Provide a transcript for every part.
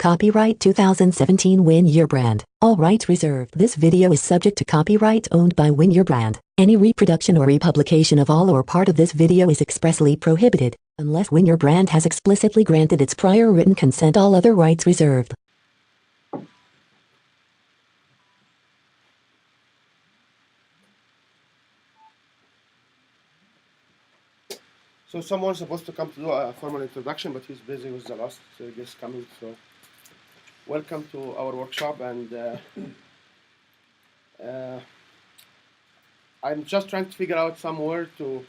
Copyright 2017 Win Your Brand. All rights reserved. This video is subject to copyright owned by Win Your Brand. Any reproduction or republication of all or part of this video is expressly prohibited, unless Win Your Brand has explicitly granted its prior written consent. All other rights reserved. So someone's supposed to come to do a formal introduction, but he's busy with the last guest coming. So welcome to our workshop, and I'm just trying to figure out some word to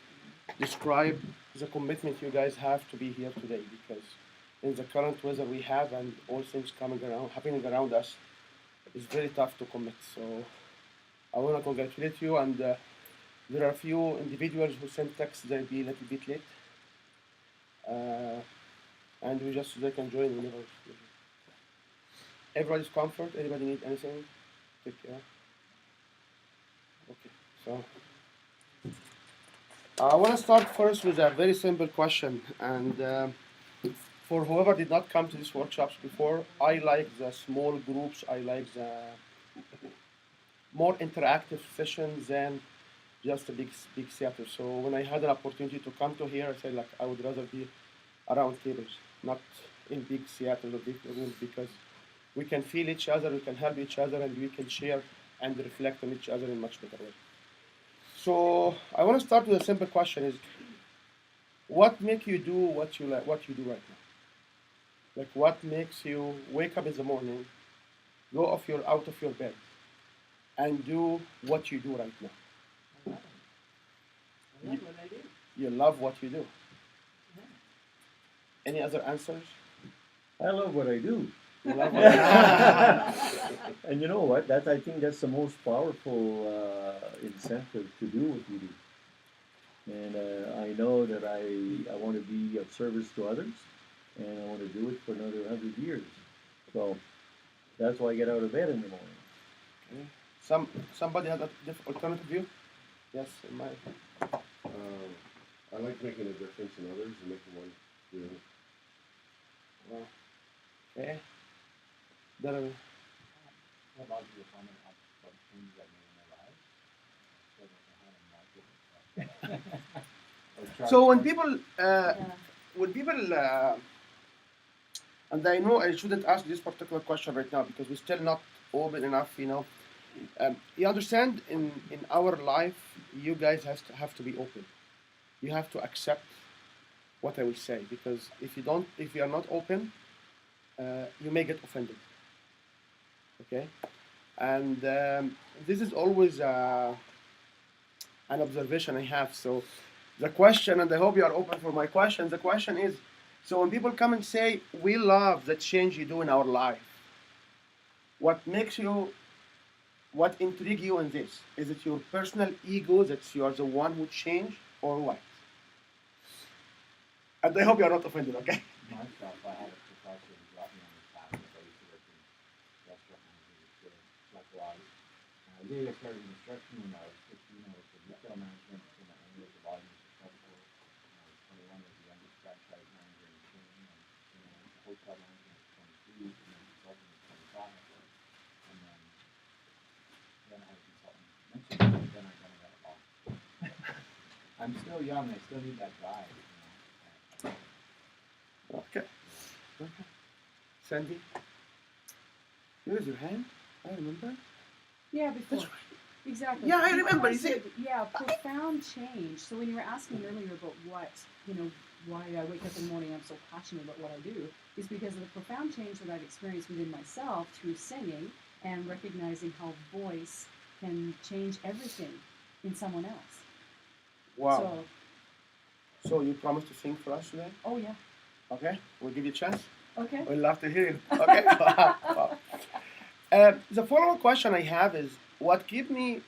describe the commitment you guys have to be here today, because in the current weather we have and all things happening around us, it's very tough to commit. So I want to congratulate you, and there are a few individuals who sent texts they'll be a little bit late. And they can join whenever. Everybody's comfort. Anybody need anything? Take care. Okay, so I want to start first with a very simple question, and for whoever did not come to these workshops before, I like the small groups. I like the more interactive sessions than just a big theater. So when I had an opportunity to come to here, I said like I would rather be around tables, not in big theaters or big rooms, because we can feel each other, we can help each other, and we can share and reflect on each other in a much better way. So I want to start with a simple question: is what makes you do what you like, what you do right now? Like what makes you wake up in the morning, go out of your bed, and do what you do right now? I love what I do. You love what you do. Any other answers? I love what I do. You love what you do. And you know what? I think that's the most powerful incentive to do what we do. And I know that I want to be of service to others, and I want to do it for another 100 years. So that's why I get out of bed in the morning. Okay. Somebody has a alternative view? Yes, in my. I like making a difference in others and making one feel. Well, okay. Then, I'd like to comment on some things that made in my life. so when people, and I know I shouldn't ask this particular question right now because we're still not open enough, you understand, in our life, you guys have to be open. You have to accept what I will say, because if you are not open, you may get offended. Okay, and this is always an observation I have. So the question, and I hope you are open for my question. The question is, so when people come and say, "We love the change you do in our life," what intrigues you in this? Is it your personal ego that you are the one who changed, or what? And I hope you are not offended, okay? Myself, I had a professor who brought me on this path because I used to work in restaurant management at like Raleigh. And I really started instruction when I was 15. I was in retail management, and I knew the volumes of Coca-Cola. When I was 21, I was the youngest franchise manager in the chain, and I went to hotel management at 22, and then consulting at 25. And then I had a consultant mention it, and then I got it off. I'm still young, I still need that drive. Okay. Sandy? Here's your hand. I remember. Yeah, before. That's right. Exactly. Yeah, I remember. You Because see, of, yeah, profound change. So when you were asking earlier about why I wake up in the morning, I'm so passionate about what I do, is because of the profound change that I've experienced within myself through singing and recognizing how voice can change everything in someone else. wow. So you promised to sing for us today? Oh yeah. Okay, we'll give you a chance. Okay. We'd love to hear you. Okay. Wow. The follow-up question I have is, what keeps me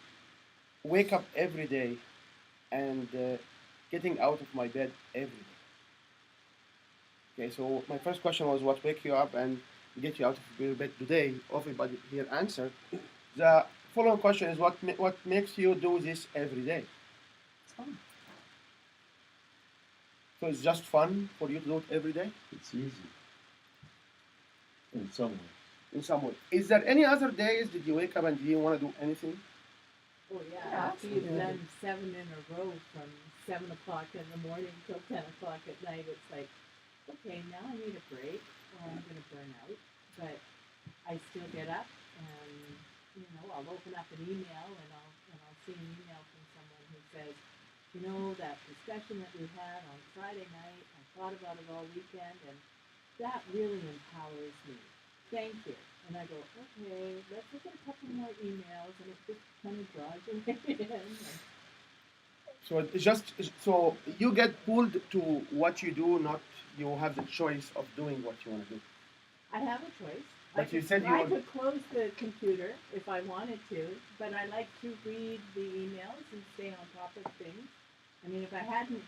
wake up every day and getting out of my bed every day? Okay, so my first question was, what wake you up and get you out of your bed today? Everybody here answered. The follow-up question is, what makes you do this every day? It's fun. So it's just fun for you to do it every day? It's easy. in some way. in some way. Is there any other days did you wake up and you want to do anything? Oh, yeah, Yeah, after you've absolutely. done 7 in a row from 7 o'clock in the morning till 10 o'clock at night, it's like, okay, now I need a break or I'm gonna burn out. But I still get up and, I'll open up an email and I'll see an email from someone who says, that discussion that we had on Friday night, I thought about it all weekend and that really empowers me. Thank you. And I go, okay, let's look at a couple more emails, and it just kind of draws you in. And So it's just so you get pulled to what you do, not you have the choice of doing what you want to do. I have a choice. But you said you I would- could close the computer if I wanted to, but I like to read the emails and stay on top of things. I mean, if I hadn't,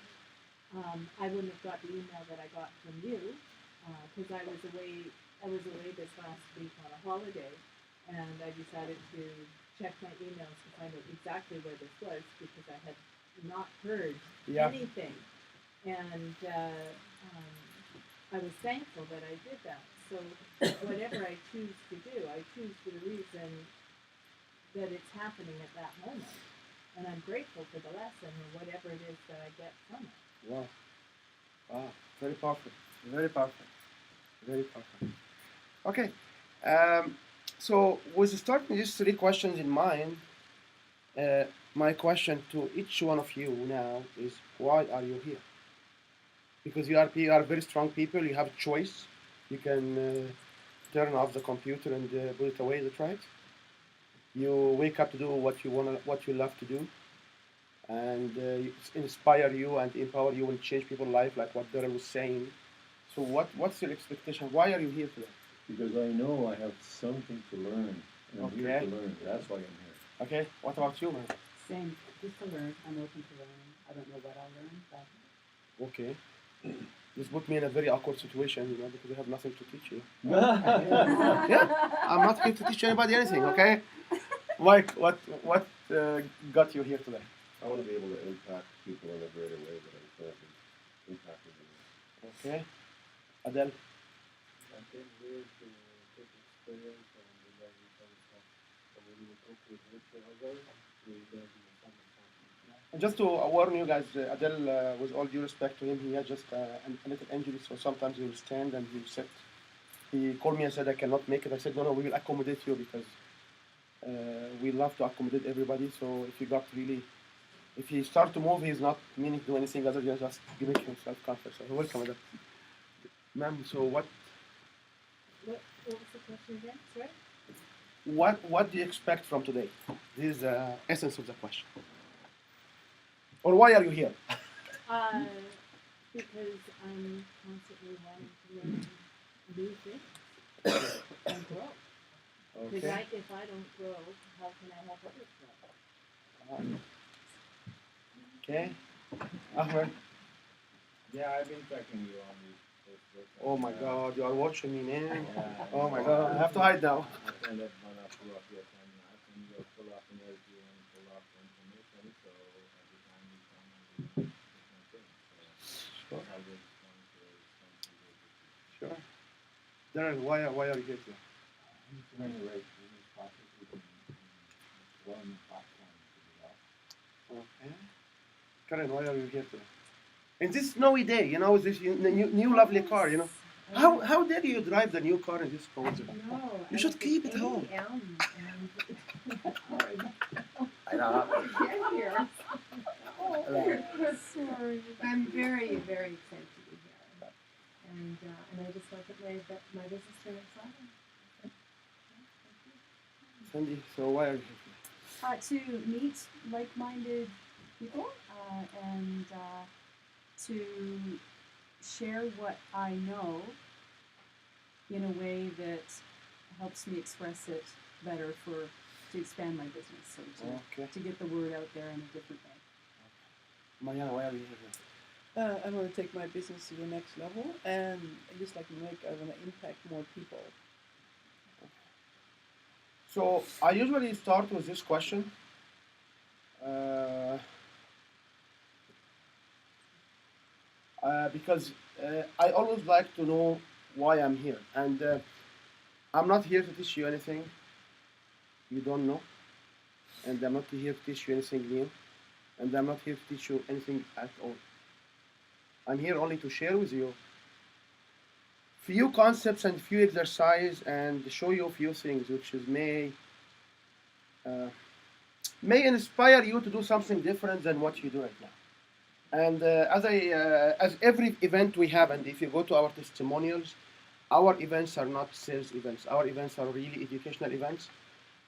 I wouldn't have got the email that I got from you, because I was away. I was away this last week on a holiday, and I decided to check my emails to find out exactly where this was because I had not heard Yeah. anything, and I was thankful that I did that. So whatever I choose to do, I choose for the reason that it's happening at that moment, and I'm grateful for the lesson or whatever it is that I get from it. Wow. Wow. Very powerful. Very powerful. Very powerful. Okay. So with starting these three questions in mind, my question to each one of you now is, why are you here? Because you are very strong people. You have a choice. You can turn off the computer and put it away. Is it right? You wake up to do what you love to do, and inspire you and empower you and change people's life, like what Daryl was saying. So what's your expectation? Why are you here today? Because I know I have something to learn, and I'm here Okay. to learn. That's why I'm here. Okay. What about you, man? Same, just to learn. I'm open to learning. I don't know what I'll learn, but Okay. This put me in a very awkward situation, because I have nothing to teach you. Yeah. Yeah, I'm not here to teach anybody anything. Okay. Mike, what got you here today? I want to be able to impact people in a greater way that I'm currently impacted in. Okay. Adele. I came here to take experience and learn some stuff. So when you talk with each other, we learn some stuff. And just to warn you guys, Adele, with all due respect to him, he had just a little injury, so sometimes he will stand and he will sit. He called me and said, I cannot make it. I said, no, we will accommodate you because we love to accommodate everybody. So if he start to move, he's not meaning to do anything other than just giving himself comfort. So welcome, Adele. Ma'am, so What was the question again? Sorry? what do you expect from today? This is the essence of the question. Or why are you here? Because I'm constantly wanting to learn new things and grow. Because Okay. if I don't grow, how can I help others grow? Okay. Ahmed. Yeah, I've been tracking you on this Facebook. Oh my God, you are watching me, man. Yeah, Oh my God, I have to hide now. I kind of want to pull up your time lapse and you're full of energy and full of information. So every time you come and you do different things. So Sure. I just want to respond to you. Sure. Darren, why are you here today? I'm trying to write business processes and one platform to do that. Okay. Karen, why are you here today? In this snowy day, with this new lovely car, How dare you drive the new car in this cold? No, You should keep it home. I know. Get here. Sorry. I'm very, very excited to be here, and I just hope that my business turns exciting. Sandy, so why are you here today? to meet like-minded people and to share what I know in a way that helps me express it better to expand my business, so Okay. to get the word out there in a different way. Mariana, why are you here? I want to take my business to the next level, and just like Mike, I want to impact more people. So I usually start with this question. Because I always like to know why I'm here. And I'm not here to teach you anything you don't know, and I'm not here to teach you anything new, and I'm not here to teach you anything at all. I'm here only to share with you few concepts and few exercise and show you a few things which is may inspire you to do something different than what you do right now. And as every event we have, and if you go to our testimonials, our events are not sales events. Our events are really educational events.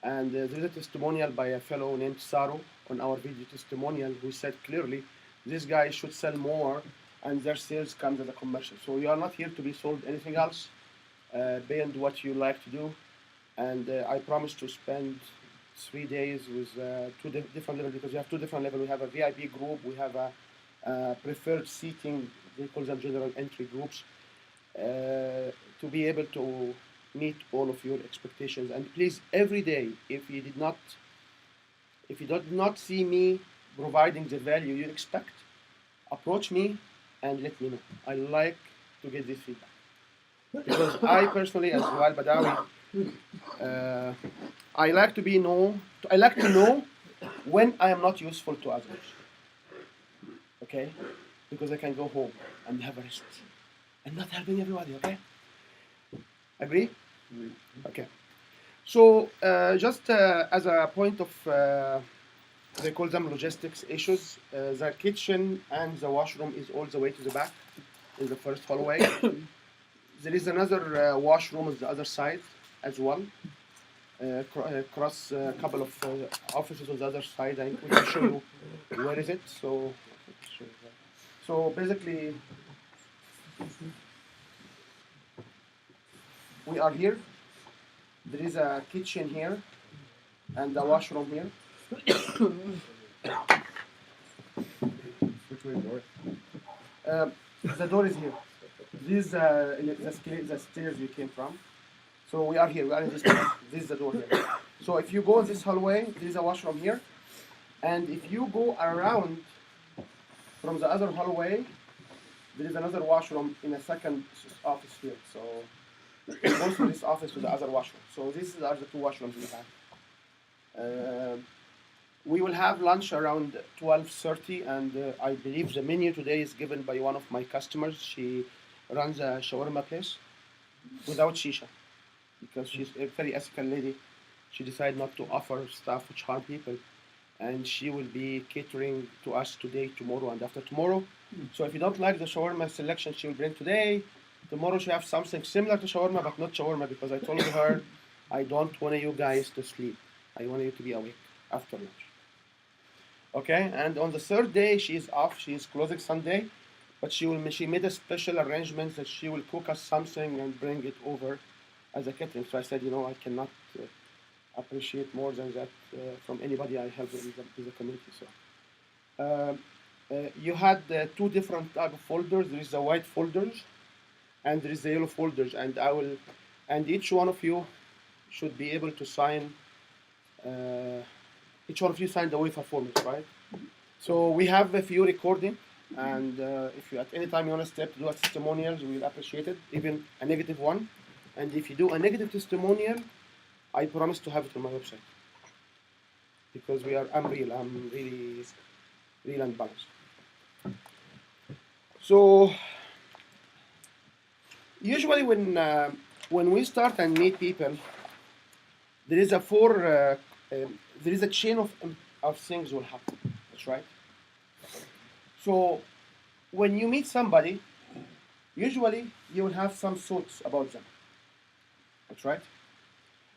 And there is a testimonial by a fellow named Saru on our video testimonial who said clearly, this guy should sell more and their sales comes as a commercial. So you are not here to be sold anything else beyond what you like to do. And I promise to spend 3 days with different levels, because we have two different levels. We have a VIP group, we have a preferred seating, they call them general entry groups, to be able to meet all of your expectations. And please, every day, if you did not see me providing the value you expect, approach me and let me know. I like to get this feedback, because I personally, as Wal Badawi, I like to know when I am not useful to others. Okay, because I can go home and have a rest and not helping everybody. Okay, agree? Okay. So just as a point of, they call them logistics issues, the kitchen and the washroom is all the way to the back in the first hallway. There is another washroom on the other side as well. Across a couple of offices on the other side. I we can show you where is it. So basically, we are here. There is a kitchen here and a washroom here. Which way north? The door is here. This is the stairs you came from. So we are here. We are in this place. This is the door here. So if you go in this hallway, there is a washroom here. And if you go around from the other hallway, there is another washroom in a second office here. So it goes from this office to the other washroom. So these are the two washrooms we have. We will have lunch around 12:30, and I believe the menu today is given by one of my customers. She runs a shawarma place without shisha, because she's a very ethical lady. She decided not to offer stuff which harm people, and she will be catering to us today, tomorrow, and after tomorrow. So if you don't like the shawarma selection she will bring today, tomorrow she have something similar to shawarma, but not shawarma, because I told her I don't want you guys to sleep. I want you to be awake after lunch. Okay, and on the third day she is off. She is closing Sunday, but she made a special arrangement that she will cook us something and bring it over as a catering. So I said, I cannot appreciate more than that from anybody I help in the community. So you had two different type of folders. There is the white folders, and there is the yellow folders, and each one of you should be able to sign. Each one of you signed the waiver format, right? So we have a few recording, and if you at any time you want to step to do a testimonial, we will appreciate it, even a negative one. And if you do a negative testimonial, I promise to have it on my website, because I'm really real and balanced. So usually when we start and meet people, there is a chain of things will happen. That's right. So when you meet somebody, usually you will have some thoughts about them. That's right.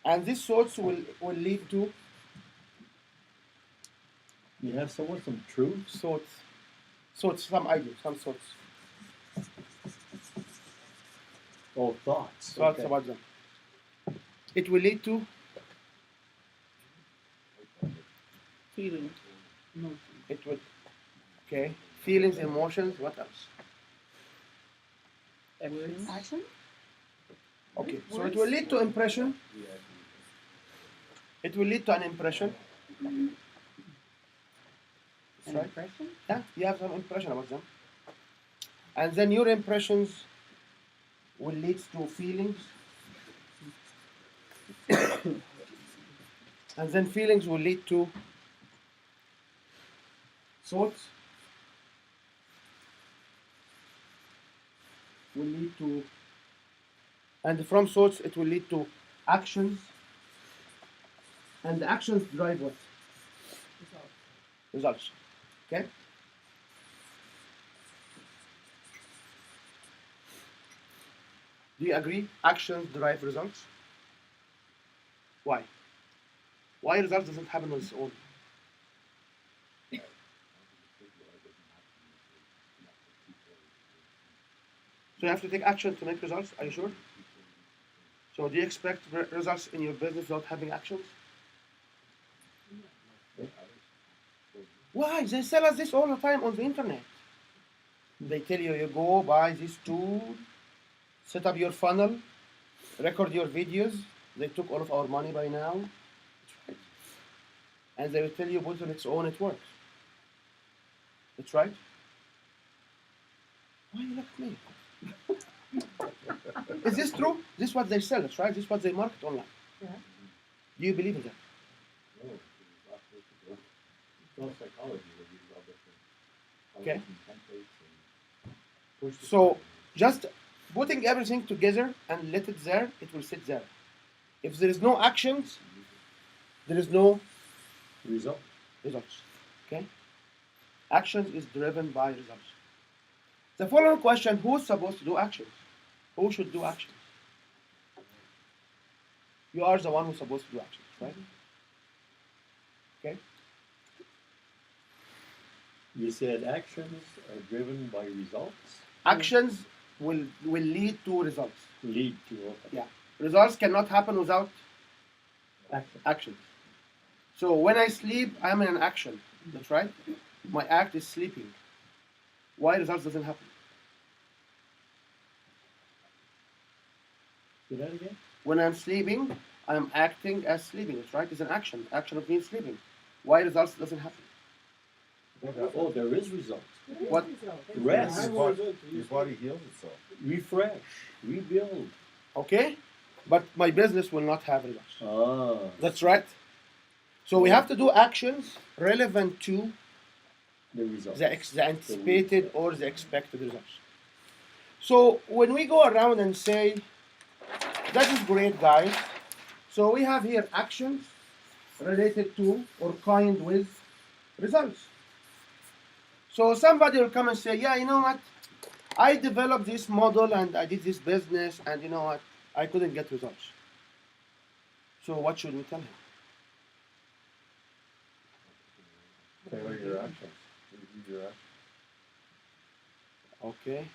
And these thoughts will lead to You have some truth. thoughts, some ideas, some thoughts. Oh, thoughts. Thoughts Okay. about them. It will lead to Feeling. feelings, emotions. What else? Words. Action? Okay, so it will lead to impression. It will lead to an impression. That's right. Impression? Yeah, you have some impression about them. And then your impressions will lead to feelings. And then feelings will lead to thoughts, will lead to, and from thoughts it will lead to actions, and the actions drive what? Results. Okay? Do you agree? Actions drive results? Why? Why results doesn't happen on its own? So you have to take action to make results? Are you sure? So do you expect results in your business without having actions? Why? They sell us this all the time on the internet. They tell you, you go buy this tool, set up your funnel, record your videos. They took all of our money by now. That's right. And they will tell you, put on its own, it works. That's right. Why you look at me? Is this true? This is what they sell, that's right? This is what they market online. Yeah. Do you believe in that? No, it's all psychology. They use all different Okay. colors and templates and push the So button. just putting everything together and let it there, it will sit there. If there is no actions, there is no Result. results. Okay? Actions is driven by results. The following question, who's supposed to do actions? Who should do actions? You are the one who's supposed to do actions, right? Okay? You said actions are driven by results, Actions will lead to results. lead to okay. Yeah. Results cannot happen without Action. actions. So when I sleep, I'm in an action. That's right. My act is sleeping. Why results doesn't happen? Say that again? When I'm sleeping, I'm acting as sleeping. That's right. It's an action. Action of means sleeping. Why results doesn't happen? Oh, there is results. What? Rest, Your body heals itself. refresh, rebuild. Okay, but my business will not have results. Ah, That's right. So we have to do actions relevant to the results. the anticipated or the expected results. So when we go around and say, that is great, guys. So we have here actions related to or kind with results. So somebody will come and say, yeah, you know what? I developed this model and I did this business and you know what? I couldn't get results. So what should we tell him? Tailor your actions. Review your actions. Okay.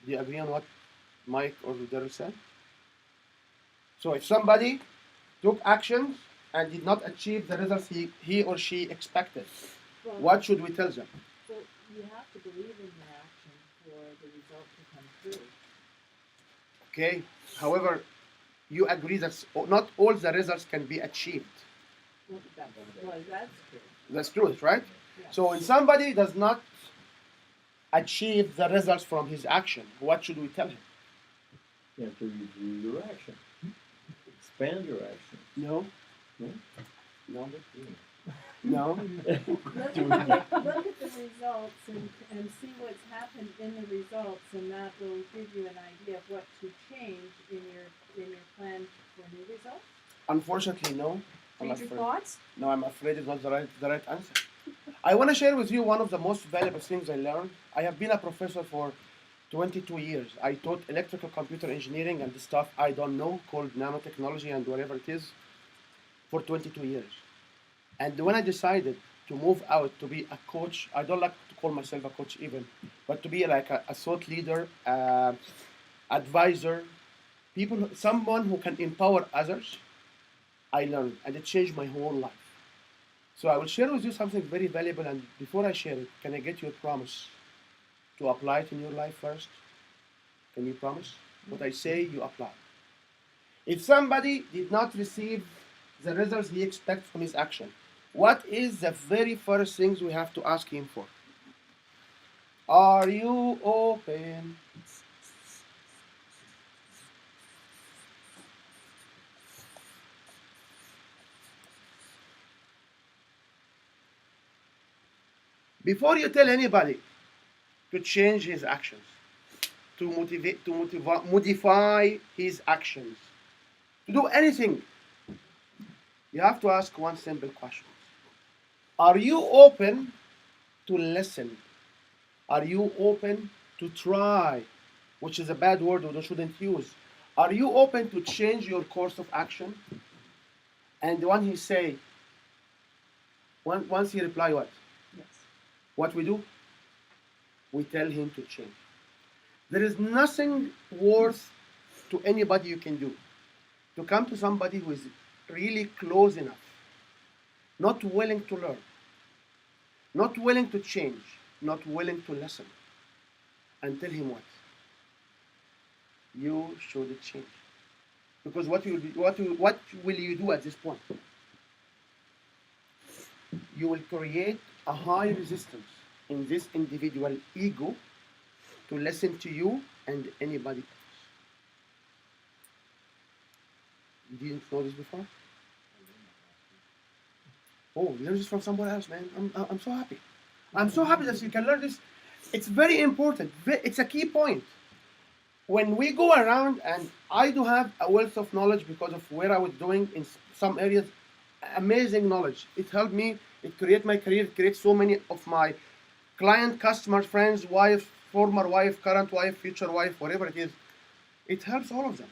Do you agree on what Mike or Daryl said? So if somebody took actions and did not achieve the results he or she expected, Well, what should we tell them? So you have to believe in your action for the result to come through. Okay. However, you agree that not all the results can be achieved. Well, that's true. That's true, right? Yeah. So when somebody does not achieve the results from his action, what should we tell him? You have to review your action. Expand your action. No. No? No. No. Look at the results and see what's happened in the results, and that will give you an idea of what to change in your plan for new results. Unfortunately, no. I'm Change your afraid. thoughts? No, I'm afraid it's not the right answer. I want to share with you one of the most valuable things I learned. I have been a professor for 22 years. I taught electrical computer engineering and the stuff I don't know called nanotechnology and whatever it is for 22 years. And when I decided to move out to be a coach, I don't like to call myself a coach even, but to be like a thought leader, advisor, someone who can empower others, I learned and it changed my whole life. So I will share with you something very valuable, and before I share it, can I get your promise to apply it in your life first? Can you promise? What I say, you apply. If somebody did not receive the results he expects from his action, what is the very first things we have to ask him for? Are you open? Before you tell anybody to change his actions, to modify his actions, to do anything, you have to ask one simple question. Are you open to listen? Are you open to try? Which is a bad word we shouldn't use. Are you open to change your course of action? And when he say, once he reply what? Yes. What we do? We tell him to change. There is nothing worth to anybody you can do to come to somebody who is really close enough, not willing to learn, not willing to change, not willing to listen, and tell him what? You should change. Because what will you do at this point? You will create a high resistance in this individual ego to listen to you and anybody else. You didn't know this before? Oh, learn this from someone else, man. I'm so happy. I'm so happy that you can learn this. It's very important. It's a key point. When we go around, and I do have a wealth of knowledge because of where I was doing in some areas, amazing knowledge. It helped me. It created my career. It created so many of my client, customers, friends, wife, former wife, current wife, future wife, whatever it is. It helps all of them.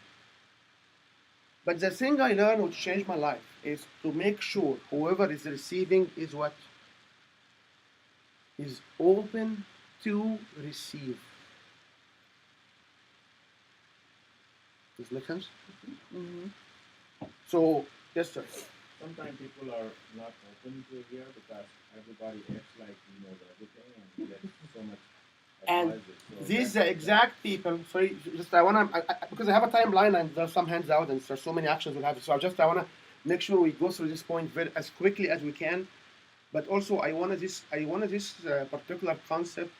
But the thing I learned which changed my life is to make sure whoever is receiving is what? Is open to receive. Does this make sense? Mm-hmm. So, yes, sir. Sometimes people are not open to hear because everybody acts like he knows everything and he gets so much And advice. So these that's- exact people. Sorry, just I wanna because I have a timeline and there's some hands out and there's so many actions we'll have. So I wanna make sure we go through this point very as quickly as we can. But also I wanted this particular concept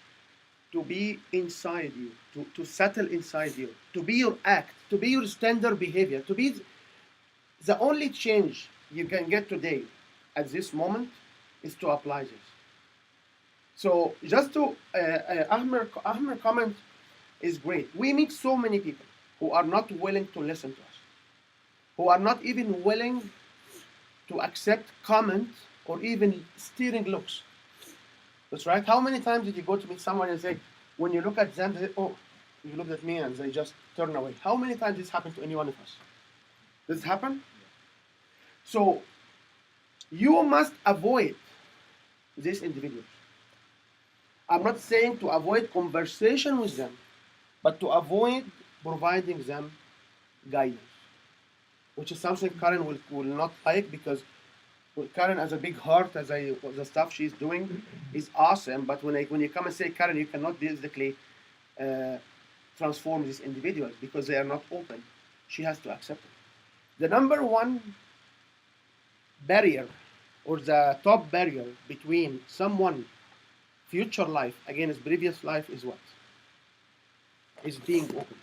to be inside you, to settle inside you, to be your act, to be your standard behavior, to be the only change you can get today at this moment is to apply this. So just to Ahmer comment is great. We meet so many people who are not willing to listen to us, who are not even willing to accept comment or even steering looks. That's right. How many times did you go to meet someone and say, when you look at them, they say, oh, you looked at me, and they just turn away? How many times this happened to any one of us? Does it happen? So you must avoid these individuals. I'm not saying to avoid conversation with them, but to avoid providing them guidance, which is something Karen will not like, because Karen has a big heart, the stuff she's doing is awesome, but when you come and say, Karen, you cannot basically transform these individuals because they are not open, she has to accept it. The number one barrier, or the top barrier between someone future life against previous life is what? Is being open.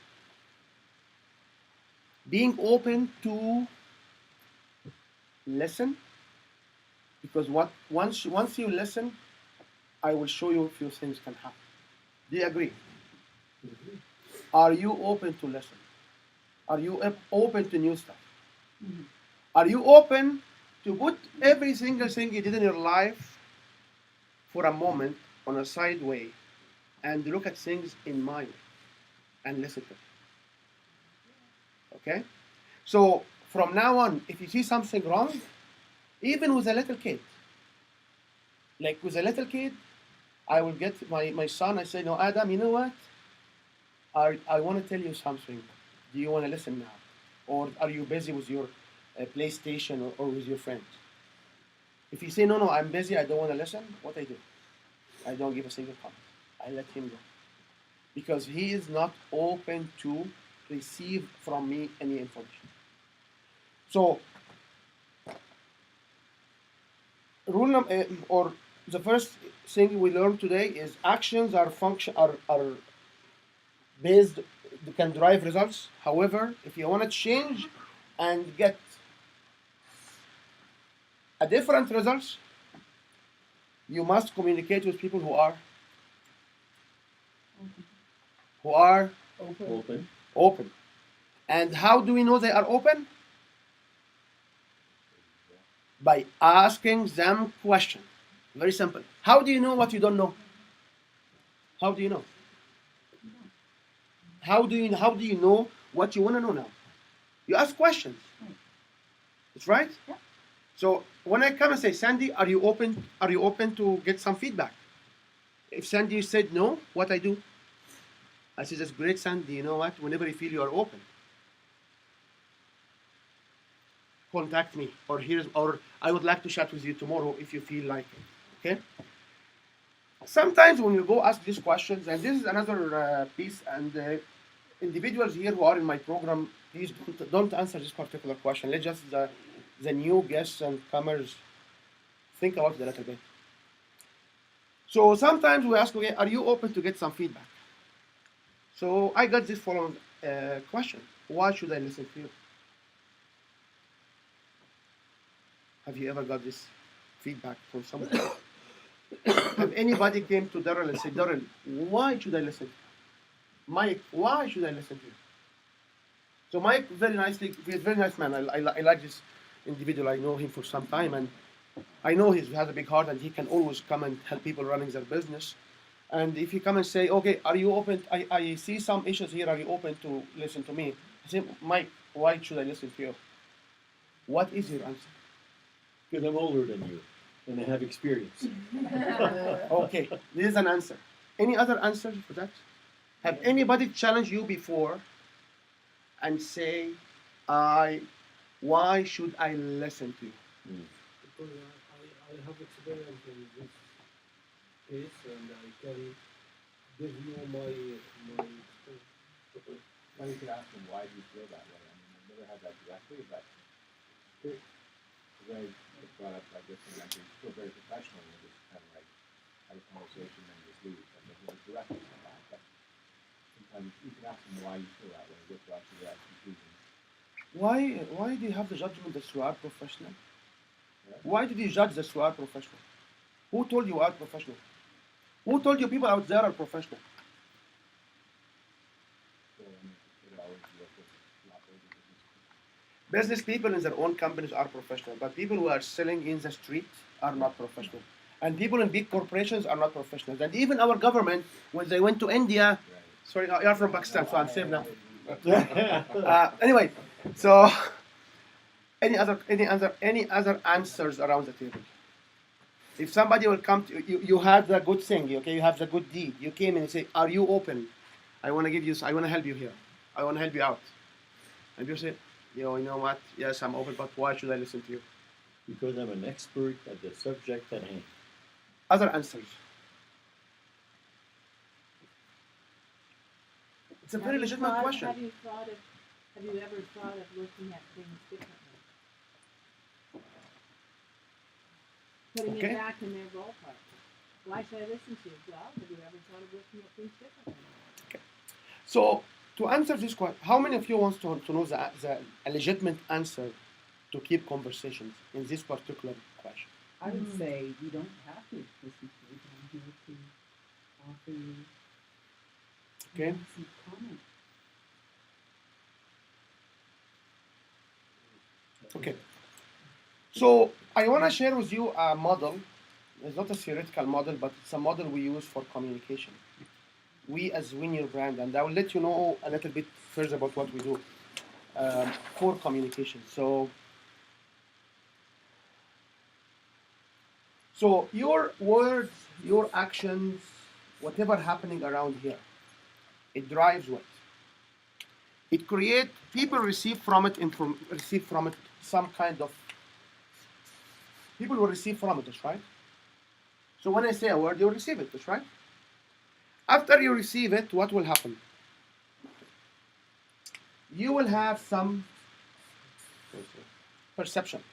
Being open to listen, because once you listen, I will show you a few things can happen. Do you agree? Mm-hmm. Are you open to listen? Are you open to new stuff? Mm-hmm. Are you open to put every single thing you did in your life for a moment on a side way and look at things in my way and listen to it? Okay? So from now on, if you see something wrong, even with a little kid, like with a little kid, I will get my son, I say, no, Adam, you know what? I want to tell you something. Do you want to listen now? Or are you busy with your PlayStation or with your friends? If you say, no, I'm busy, I don't want to listen, what I do? I don't give a single comment. I let him go. Because he is not open to receive from me any information. So, or the first thing we learned today is actions are based, can drive results. However, if you want to change and get a different results, you must communicate with people who are Open. open. And how do we know they are open? By asking them questions. Very simple. How do you know what you don't know? How do you know? How do you know what you want to know now? You ask questions. That's right? Yeah. So when I come and say, Sandy, are you open to get some feedback? If Sandy said no, what I do? I say, that's great, Sandy. You know what? Whenever you feel you are open, contact me, or I would like to chat with you tomorrow if you feel like it. Okay. Sometimes when you go ask these questions, and this is another piece, and individuals here who are in my program, please don't answer this particular question. Let just the new guests and comers think about it a little bit. So sometimes we ask, okay, are you open to get some feedback? So I got this following question: why should I listen to you? Have you ever got this feedback from someone? Have anybody came to Daryl and said, Daryl, why should I listen to you? Mike, why should I listen to you? So Mike, he's a very nice man. I like this individual. I know him for some time, and I know he has a big heart, and he can always come and help people running their business. And if you come and say, okay, are you open? I see some issues here. Are you open to listen to me? I say, Mike, why should I listen to you? What is your answer? Because I'm older than you, and I have experience. Okay, this is an answer. Any other answer for that? Have anybody challenged you before and say, why should I listen to you? Because I have experience in this case and I can give you my experience. Well, you could ask them, why do you feel that way? I mean, I've never had that directly, but because I was brought up like this, and I feel very professional, and just kind of like have a conversation and just leave. I don't really directly on that, but sometimes you can ask them why you feel that way, get to actually that conclusion. Why do you have the judgment that you are professional? Why did you judge that you are professional? Who told you are professional? Who told you people out there are professional? So, I mean, it always work with a lot of business. Business people in their own companies are professional, but people who are selling in the street are not professional. And people in big corporations are not professionals. And even our government, when they went to India, sorry, you're from Pakistan, so I'm safe now. Anyway, so any other answers around the table? If somebody will come to you, you have the good thing, okay, you have the good deed. You came in and say, are you open? I want to help you here. I want to help you out. And you say, you know what? Yes, I'm open, but why should I listen to you? Because I'm an expert at the subject at hand. Other answers. It's a very legitimate question. Have you ever thought of looking at things differently? Putting Okay. it back in their ballpark. Why should I listen to you? Well, have you ever thought of looking at things differently? So to answer this question, how many of you wants to know a legitimate answer to keep conversations in this particular question? I would say you don't have to listen to it. I'm here to offer you Okay. some comment. Okay. So I want to share with you a model. It's not a theoretical model, but it's a model we use for communication. We as Win Your Brand, and I will let you know a little bit further about what we do for communication. So your words, your actions, whatever happening around here, it drives what? It creates, people receive from it some kind of, people will receive from it, that's right? So when I say a word, you'll receive it, that's right? After you receive it, what will happen? You will have some perception.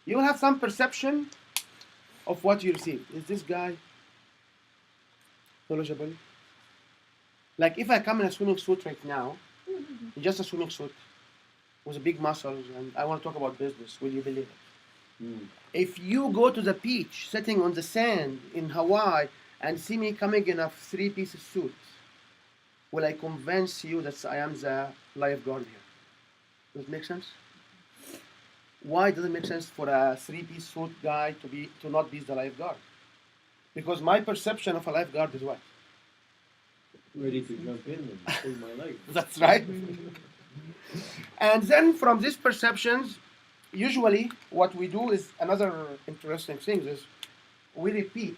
You will have some perception of what you received. Is this guy knowledgeable? Like if I come in a swimming suit right now, just a swimming suit with big muscles, and I want to talk about business, will you believe it? Mm. If you go to the beach, sitting on the sand in Hawaii, and see me coming in a three-piece suit, will I convince you that I am the lifeguard here? Does it make sense? Why does it make sense for a three-piece suit guy to not be the lifeguard? Because my perception of a lifeguard is what? Ready to jump in and save my life. That's right. And then from these perceptions, usually what we do is another interesting thing is we repeat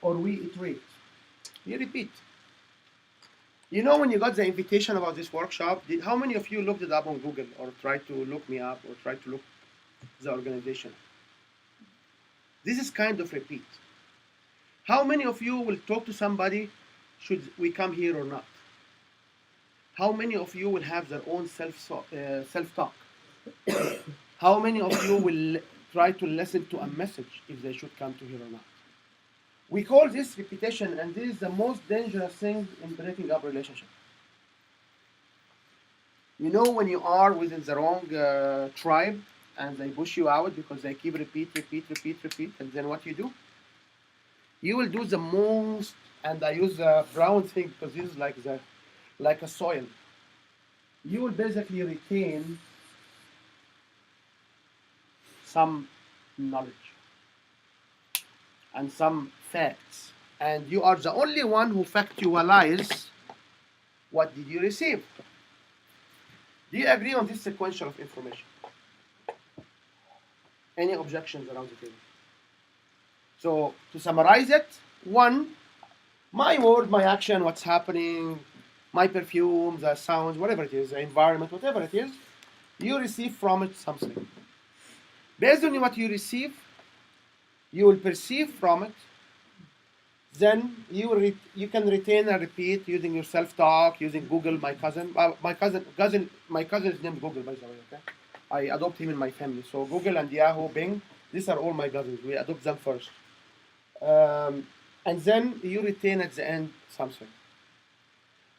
or we iterate. You repeat. You know, when you got the invitation about this workshop, how many of you looked it up on Google or tried to look me up or tried to look the organization? This is kind of repeat. How many of you will talk to somebody, should we come here or not? How many of you will have their own self-talk? How many of you will try to listen to a message if they should come to here or not? We call this repetition, and this is the most dangerous thing in breaking up relationship. You know, when you are within the wrong tribe and they push you out because they keep repeat, and then what you do? You will do the most, and I use the brown thing because this is like a soil. You will basically retain some knowledge and some facts, and you are the only one who factualize what did you receive. Do you agree on this sequential of information? Any objections around the table? So to summarize it, 1, my word, my action, what's happening, my perfume, the sounds, whatever it is, the environment, whatever it is, you receive from it something. Based on what you receive, you will perceive from it. Then you can retain and repeat using your self-talk, using Google. My cousin is named Google, by the way. Okay, I adopt him in my family. So Google and Yahoo, Bing, these are all my cousins. We adopt them first, and then you retain at the end something.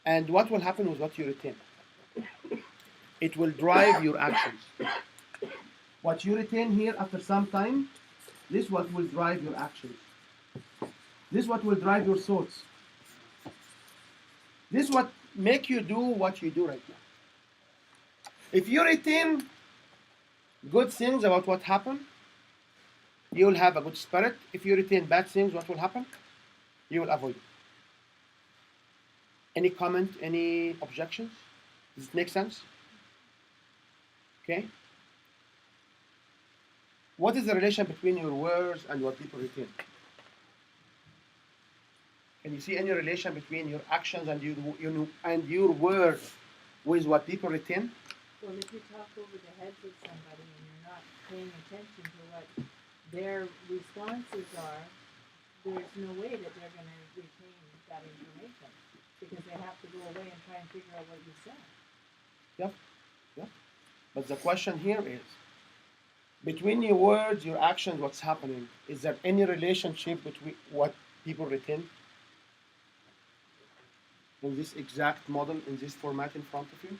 And what will happen with what you retain? It will drive your actions. What you retain here after some time, this is what will drive your actions. This is what will drive your thoughts. This is what make you do what you do right now. If you retain good things about what happened, you will have a good spirit. If you retain bad things, what will happen? You will avoid it. Any comment, any objections? Does it make sense? Okay. What is the relation between your words and what people retain? Can you see any relation between your actions and your words with what people retain? Well, if you talk over the heads of somebody and you're not paying attention to what their responses are, there's no way that they're going to retain that information because they have to go away and try and figure out what you said. Yeah, yeah. But the question here is, between your words, your actions, what's happening, is there any relationship between what people retain? In this exact model, in this format in front of you?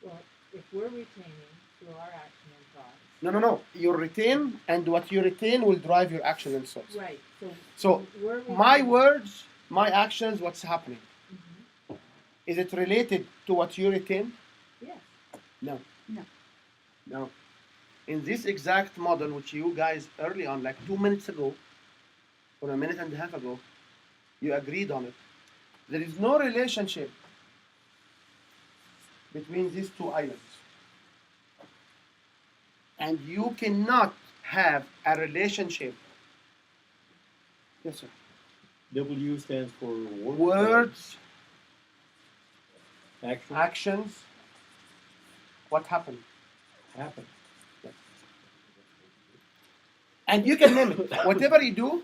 Well, if we're retaining through our action and thoughts. No. You retain, and what you retain will drive your action and thoughts. Right. So my words, my actions, what's happening? Mm-hmm. Is it related to what you retain? Yes. No. No. No. In this exact model, which you guys early on, like 2 minutes ago, or a minute and a half ago, you agreed on it. There is no relationship between these two items. And you cannot have a relationship. Yes, sir. W stands for Words, action. actions. What happened? Happen. And you can name it. Whatever you do,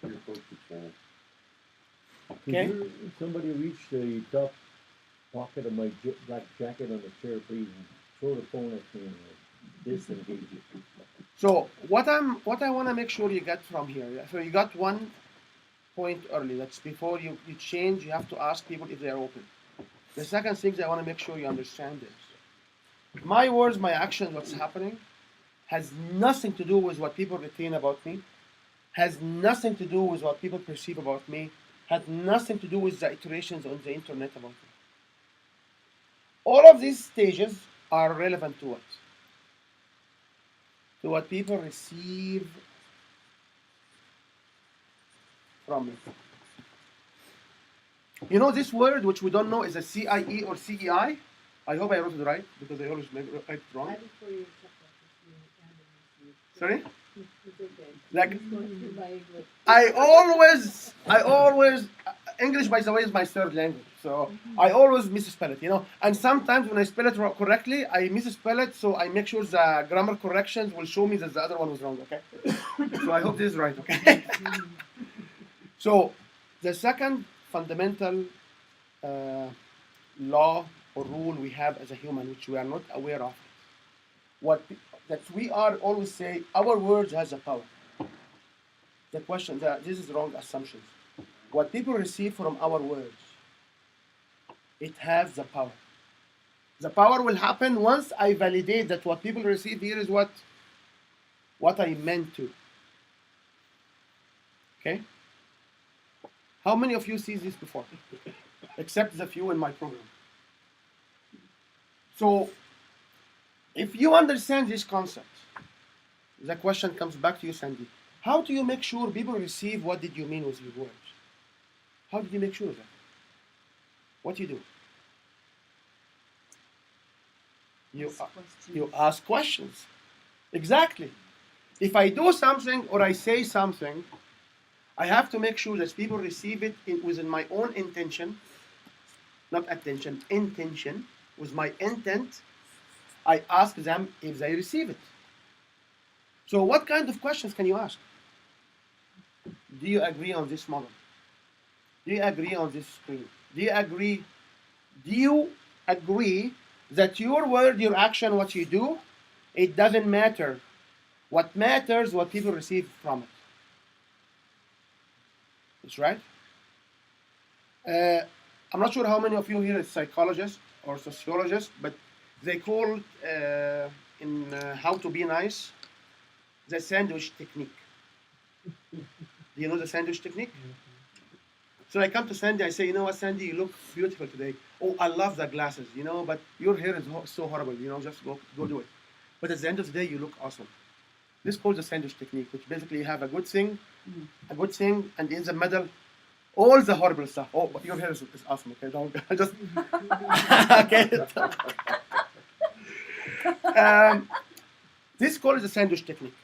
Your focus channel. Okay. Could somebody reach the top pocket of my black jacket on the chair, please, and throw the phone at me and disengage it. so what I want to make sure you get from here. So you got 1 point early. That's before you change. You have to ask people if they are open. The second thing I want to make sure you understand is My words, my actions, what's happening has nothing to do with what people retain about me, has nothing to do with what people perceive about me, has nothing to do with the iterations on the internet about me. All of these stages are relevant to what? To what people receive from me. You know this word which we don't know is a CIE or CEI? I hope I wrote it right because I always write it wrong. Right before you accept that, you and you. Sorry? It's okay. Like It's going through my English. I always, English by the way is my third language, so I always misspell it, you know. And sometimes when I spell it correctly, I misspell it, so I make sure the grammar corrections will show me that the other one was wrong. Okay, so I hope this is right. Okay. So the second fundamental law or rule we have as a human, which we are not aware of, what that we are always say, our words has a power. The question that this is wrong assumptions. What people receive from our words, it has the power. The power will happen once I validate that what people receive here is what I meant to. Okay? How many of you see this before? Except the few in my program. So, if you understand this concept, the question comes back to you, Sandy. How do you make sure people receive what did you mean with your words? How did you make sure of that? What do? You ask questions. Exactly. If I do something or I say something, I have to make sure that people receive it within my own intention, not attention, intention, with my intent. I ask them if they receive it. So what kind of questions can you ask? Do you agree on this model? Do you agree on this screen? Do you agree that your word, your action, what you do, it doesn't matter. What matters, what people receive from it. That's right. I'm not sure how many of you here is psychologists or sociologists, but they call in How to Be Nice the sandwich technique. Do you know the sandwich technique? So I come to Sandy, I say, you know what, Sandy, you look beautiful today. Oh, I love the glasses, you know, but your hair is so horrible, you know, just go do it. But at the end of the day, you look awesome. This is called the sandwich technique, which basically you have a good thing, and in the middle, all the horrible stuff. Oh, but your hair is awesome, okay? Don't just okay. This is called the sandwich technique.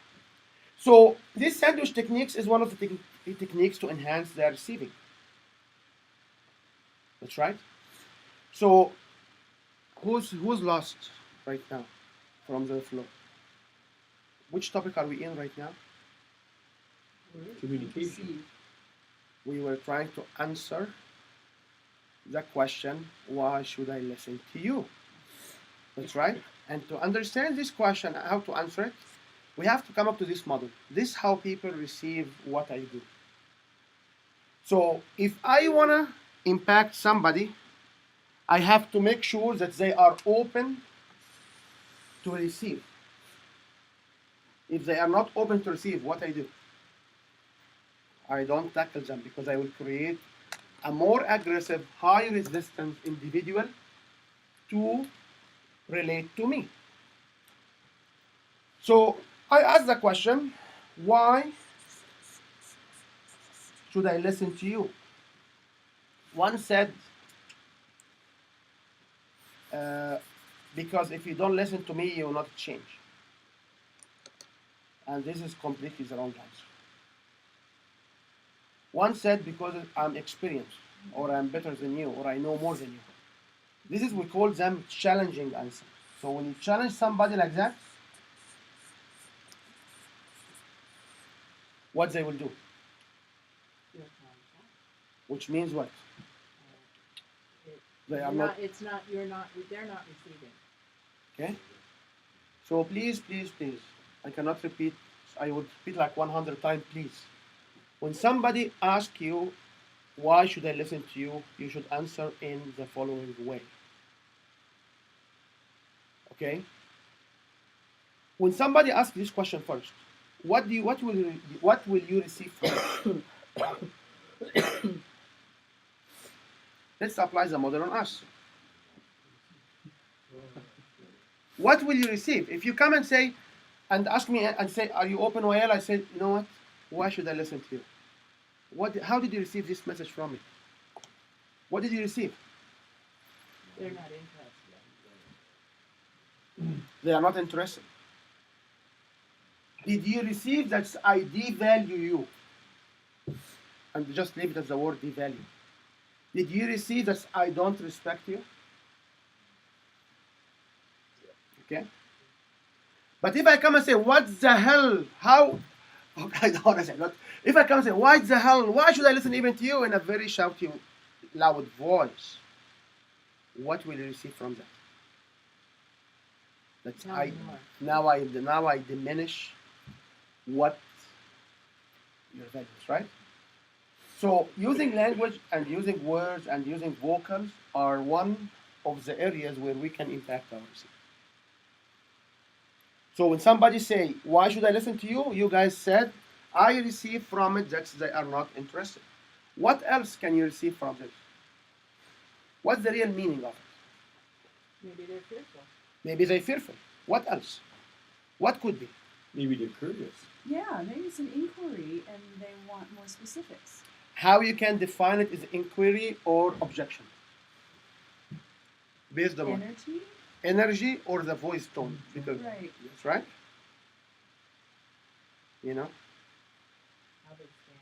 So this sandwich techniques is one of the techniques to enhance their receiving. That's right. So who's lost right now from the flow? Which topic are we in right now? Communication. We were trying to answer the question, why should I listen to you? That's right. And to understand this question, how to answer it, we have to come up to this model. This is how people receive what I do. So if I want to impact somebody, I have to make sure that they are open to receive. If they are not open to receive what I do, I don't tackle them because I will create a more aggressive, high resistance individual to relate to me. So I ask the question, why should I listen to you? One said, because if you don't listen to me, you will not change. And this is completely the wrong answer. One said, because I'm experienced, or I'm better than you, or I know more than you. This is, we call them challenging answers. So when you challenge somebody like that, what they will do? Which means what? They are not. It's not. You're not. They're not receiving. Okay. So please, I cannot repeat. I would repeat like 100 times, please. When somebody asks you, why should I listen to you? You should answer in the following way. Okay. When somebody asks this question first, what will you receive from it? Let's apply the model on us. What will you receive if you come and say and ask me and say, "Are you open OL?" I said, "You know what? Why should I listen to you? How did you receive this message from me? What did you receive?" They're not interested. They are not interested. Did you receive that I devalue you? And just leave it as the word devalue. Did you receive that I don't respect you? Okay. But if I come and say, "What the hell? How?" Okay, I don't want to say that. If I come and say, "Why the hell? Why should I listen even to you?" in a very shouty, loud voice, what will you receive from that? That's Tell me more. now I diminish what your values, right? So using language and using words and using vocals are one of the areas where we can impact ourselves. So when somebody say, "Why should I listen to you?" You guys said, I receive from it that they are not interested. What else can you receive from this? What's the real meaning of it? Maybe they're fearful. Maybe they're fearful. What else? What could be? Maybe they're curious. Yeah, maybe it's an inquiry and they want more specifics. How you can define it is inquiry or objection. Based on what? Energy or the voice tone. Because Right. that's right. You know? How they stand.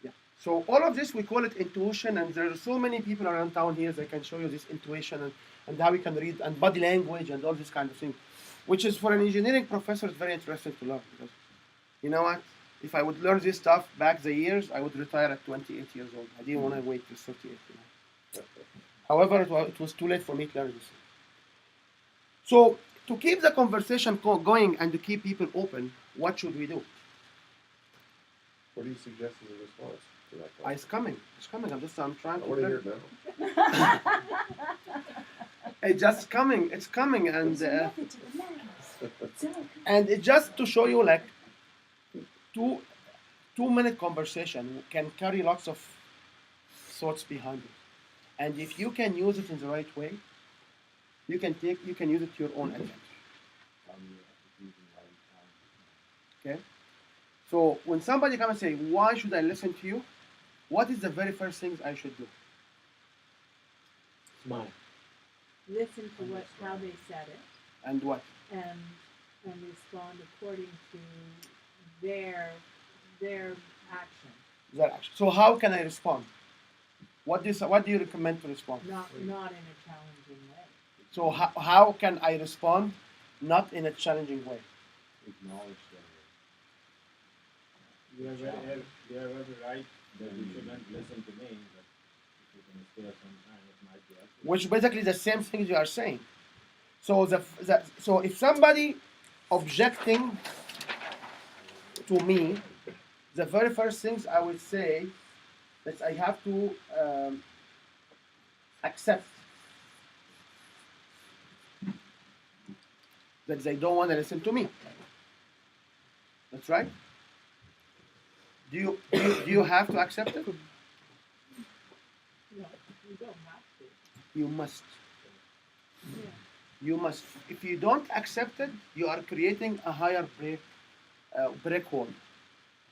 Yeah. So all of this we call it intuition, and there are so many people around town here that can show you this intuition and how we can read and body language and all this kind of thing, which is for an engineering professor is very interesting to learn because you know what? If I would learn this stuff back the years, I would retire at 28 years old. I didn't want to wait till 38. You know? However, it was too late for me to learn this. So to keep the conversation going and to keep people open, what should we do? What do you suggest as a response to that It's question? coming. It's coming. I'm trying I to want to hear learn. it now. It's just coming. It's coming, and There's a method to the madness. It's all good. and it's just to show you like 2 minute conversation can carry lots of thoughts behind it, and if you can use it in the right way, you can use it to your own advantage. Okay. So when somebody comes and say, "Why should I listen to you?" What is the very first thing I should do? Smile. Listen to how they said it And what? and respond according to their action. That action. So how can I respond? What do you recommend to respond? Not in a challenging way. So how can I respond not in a challenging way? Acknowledge that you have every right that you shouldn't listen to me, but if you're going to stay some time, it might be up to you. Which basically the same thing you are saying. So so if somebody objecting to me, the very first things I would say that I have to accept that they don't want to listen to me. That's right. Do you have to accept it? No, you don't have to. You must. Yeah. You must. If you don't accept it, you are creating a higher break wall.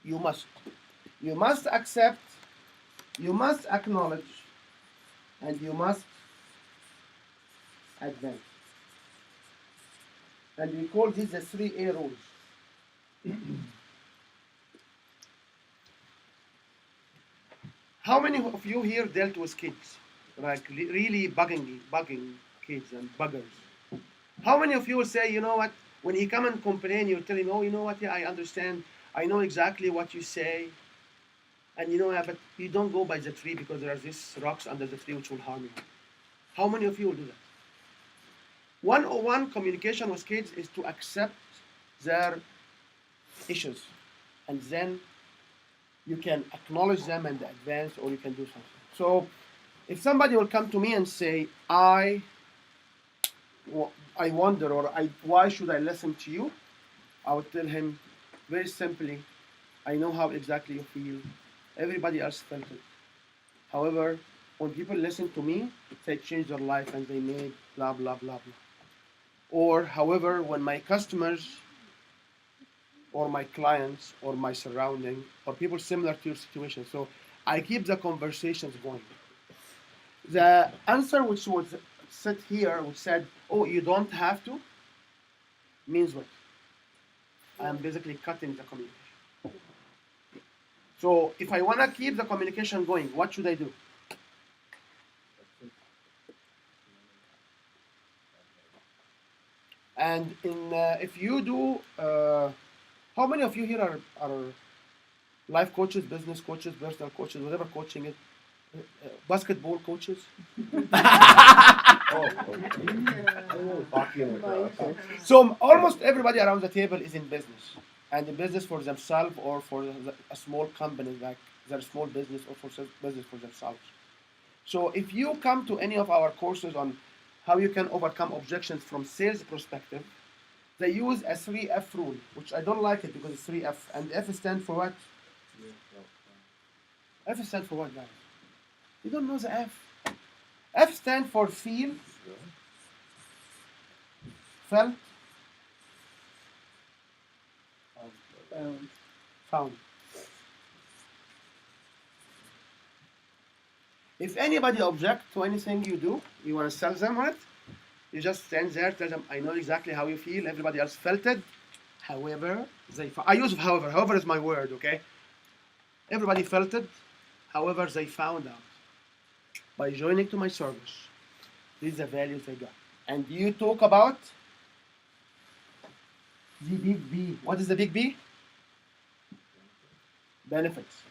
You must. You must accept. You must acknowledge, and you must advance. And we call these the 3A rules. How many of you here dealt with kids, like really bugging kids and buggers? How many of you will say, you know what, when he come and complain, you tell him, "Oh, you know what, yeah, I understand, I know exactly what you say, and you know, yeah, but you don't go by the tree because there are these rocks under the tree which will harm you." How many of you will do that? 101 communication with kids is to accept their issues, and then you can acknowledge them and advance, or you can do something. So if somebody will come to me and say, "I I wonder, or why should I listen to you? I would tell him very simply, I know how exactly you feel. Everybody else felt it. However, when people listen to me, they change their life and they made blah, blah, blah, blah. Or, however, when my customers or my clients or my surrounding or people similar to your situation, so I keep the conversations going. The answer which was said here, which said, oh, you don't have to, means what? I'm basically cutting the communication. So if I want to keep the communication going, what should I do? And if you do, how many of you here are life coaches, business coaches, personal coaches, whatever coaching is? Basketball coaches? Hockey and lacrosse. So almost everybody around the table is in business, and in business for themselves or for a small company like their small business or for business for themselves. So if you come to any of our courses on how you can overcome objections from sales perspective, they use a 3F rule, which I don't like it because it's 3F, and F stands for what? F stands for what, guys? You don't know the F. F stands for feel, felt, found. If anybody objects to anything you do, you want to sell them on it, you just stand there, tell them, I know exactly how you feel, everybody else felt it. However, I use however is my word, okay? Everybody felt it, however, they found out. By joining to my service, these are the values they got. And you talk about the big B. What is the big B? Benefits.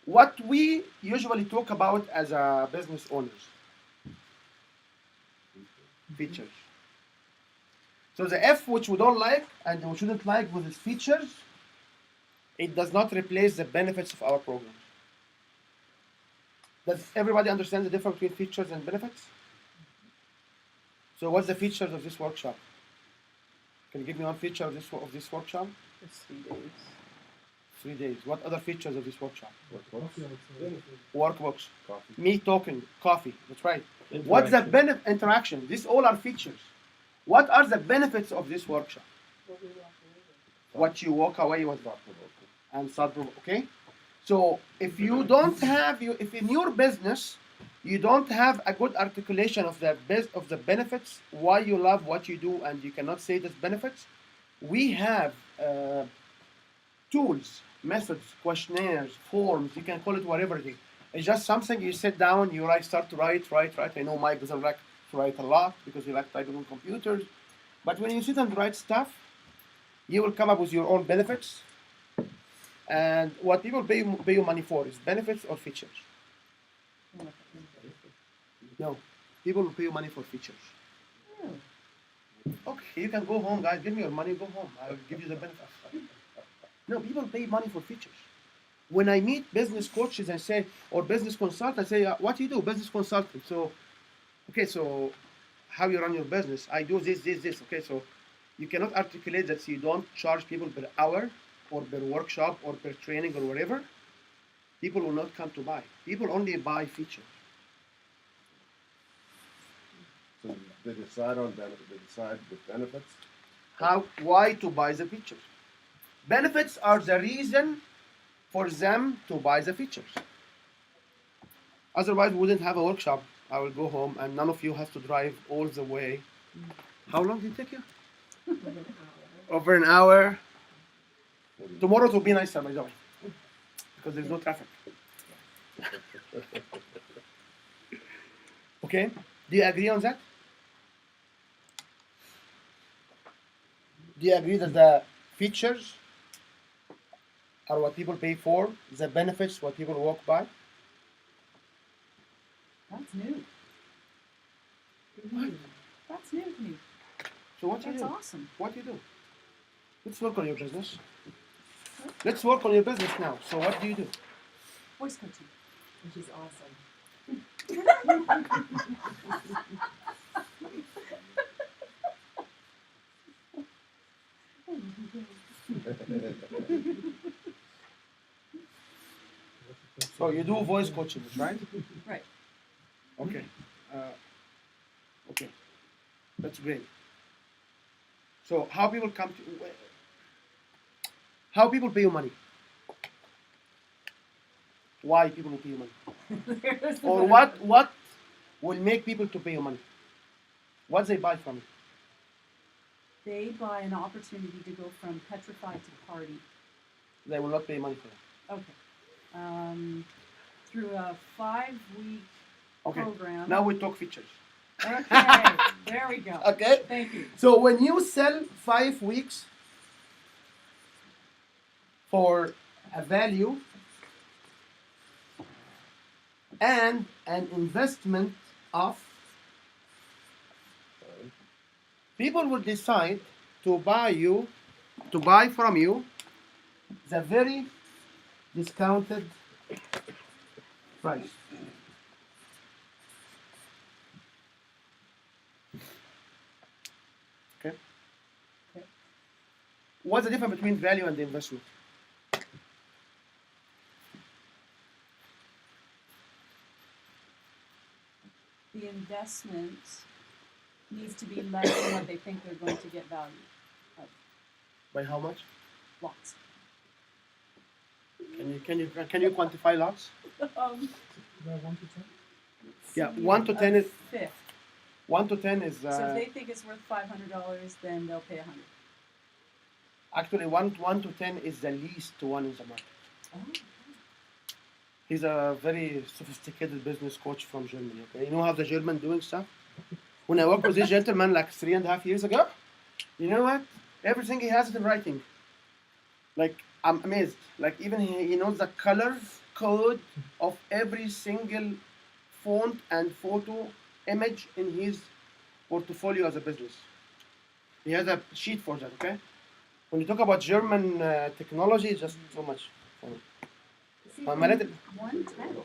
What we usually talk about as a business owners. Features. So the F which we don't like and we shouldn't like with its features, it does not replace the benefits of our program. Does everybody understand the difference between features and benefits? So what's the features of this workshop? Can you give me one feature of this workshop? It's 3 days. 3 days. What other features of this workshop? Workbooks. Workbooks. Coffee. Me talking, coffee. That's right. What's the benefit? Interaction. These all are features. What are the benefits of this workshop? What you walk away with. And start, okay? So if you don't have, if in your business you don't have a good articulation of the benefits, why you love what you do, and you cannot say this benefits, we have tools, methods, questionnaires, forms. You can call it whatever it is. It's just something you sit down, you start to write. I know Mike doesn't like to write a lot because he likes typing on computers, but when you sit and write stuff, you will come up with your own benefits. And what people pay you money for is benefits or features? No, people will pay you money for features. Okay, you can go home, guys. Give me your money, go home. I will give you the benefits. No, people pay money for features. When I meet business coaches and say, or business consultants, I say, what do you do? Business consultant. So, okay, so how you run your business? I do this. Okay, so you cannot articulate that you don't charge people per hour or per workshop or per training or whatever. People will not come to buy. People only buy features. So they decide on benefits. They decide with benefits. Why to buy the features? Benefits are the reason for them to buy the features. Otherwise, we wouldn't have a workshop. I will go home and none of you have to drive all the way. How long did it take you? Over an hour. Tomorrow it will be nicer, by the way, because there's no traffic. Okay? Do you agree on that? Do you agree that the features are what people pay for, the benefits what people walk by? That's new. What? That's new to me. So what do you That's do? awesome. What do you do? Let's work on your business. Let's work on your business now. So what do you do? Voice coaching. Which is awesome. So you do voice coaching, right? Right. Okay. Okay. That's great. So how people come to how people pay you money? Why people will pay you money? There's the Or better- what will make people to pay you money? What they buy from you? They buy an opportunity to go from petrified to party. They will not pay money for that. Okay. Through a 5-week Okay. program. Now we talk features. Okay. There we go. Okay. Thank you. So when you sell 5 weeks for a value and an investment of, people will decide to buy from you the very discounted price. Okay. Okay. What's the difference between value and the investment? The investment needs to be less than what they think they're going to get value of. By how much? Lots. Can you quantify lots? Yeah, 1 to 10 is a fifth. 1 to 10 is So if they think it's worth $500, then they'll pay $100. actually 1 to 10 is the least one in the market. Oh. He's a very sophisticated business coach from Germany. Okay, you know how the German doing stuff. When I worked with this gentleman like 3.5 years ago, you know what? Everything he has it in writing. Like I'm amazed. Like even he knows the color code of every single font and photo image in his portfolio as a business. He has a sheet for that. Okay. When you talk about German technology, it's just so much. See, My little- 110.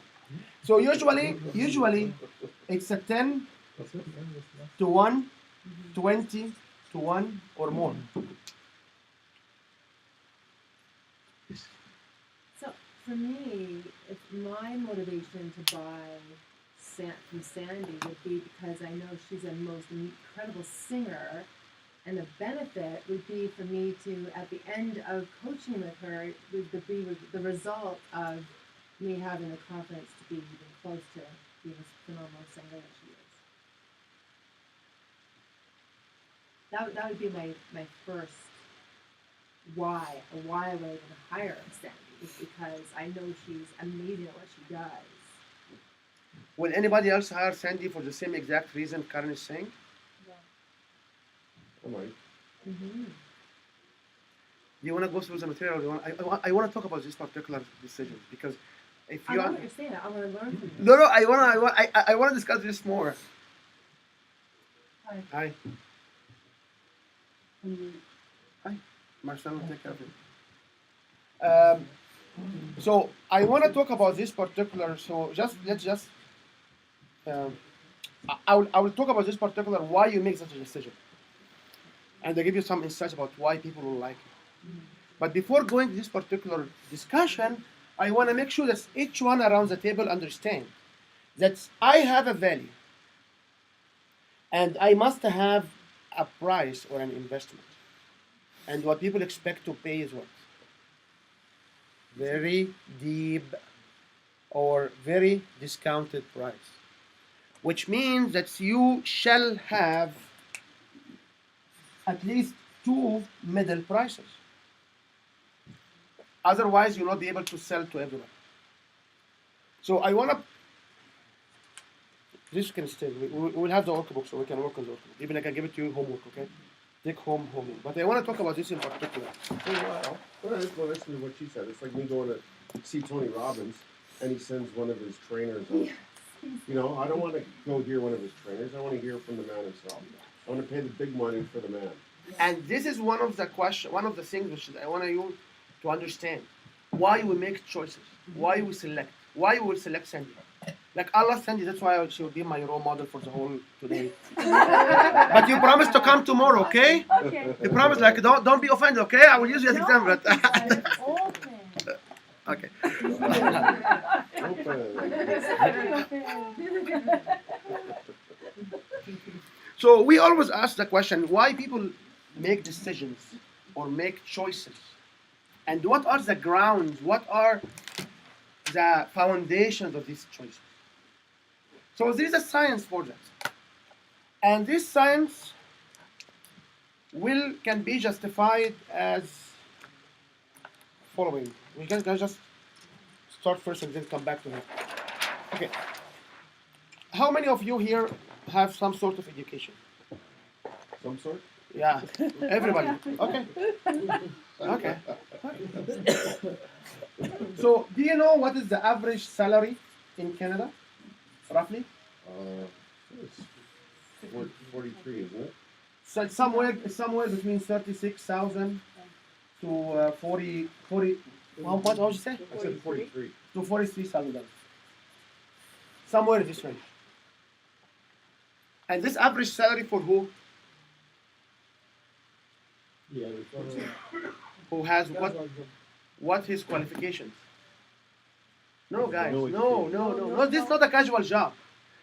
So usually it's a 10 to 1, 20 to 1 or more. So for me, if my motivation to buy from Sandy would be because I know she's a most incredible singer, and the benefit would be for me to, at the end of coaching with her, would be the result of me having the confidence to be even close to being a phenomenal singer that she is. That would be my first why I would even hire Sandy, is because I know she's amazing at what she does. Will anybody else hire Sandy for the same exact reason Karen is saying? I might. Mm-hmm. You want to go through the material? I want to talk about this particular decision because if I you know are, what you're saying. I want to learn from you. no, I want to discuss this more. Hi. Hi, Can you- Marcelo, take care of it. So I want to talk about this particular. So let's I will talk about this particular why you make such a decision, and I give you some insights about why people will like it. But before going to this particular discussion, I want to make sure that each one around the table understand that I have a value, and I must have a price or an investment, and what people expect to pay is what? Very deep or very discounted price, which means that you shall have at least 2 middle prices. Otherwise, you'll not be able to sell to everyone. So I want to. This can stay. We'll have the workbook so we can work on the workbook. Even I can give it to you homework, okay? Take home homework. But I want to talk about this in particular. Well, listen to what she said. It's like me going to see Tony Robbins and he sends one of his trainers out. You know, I don't want to go hear one of his trainers. I want to hear from the man himself. I want to pay the big money for the man. And this is one of the things which I want you to understand. Why we make choices. Why we select. Why we will select Sandy. Like Allah sent you, that's why she will be my role model for the whole today. But you promise to come tomorrow, okay? Okay. You promise, like don't be offended, okay? I will use you as No, example. it's open. Okay. Open. So we always ask the question, why people make decisions or make choices? And what are the grounds? What are the foundations of these choices? So there is a science for that. And this science can be justified as following. We can just start first and then come back to it. Okay. How many of you here have some sort of education? Some sort? Yeah, everybody. Okay. Okay. So, do you know what is the average salary in Canada, roughly? It's 43, isn't it? So it's somewhere between 36,000 to 40. What did you say? I said 43. To $43,000. Somewhere in this range. And this average salary for who? Yeah, Who has what his qualifications? No, guys. No No. This is not a casual job.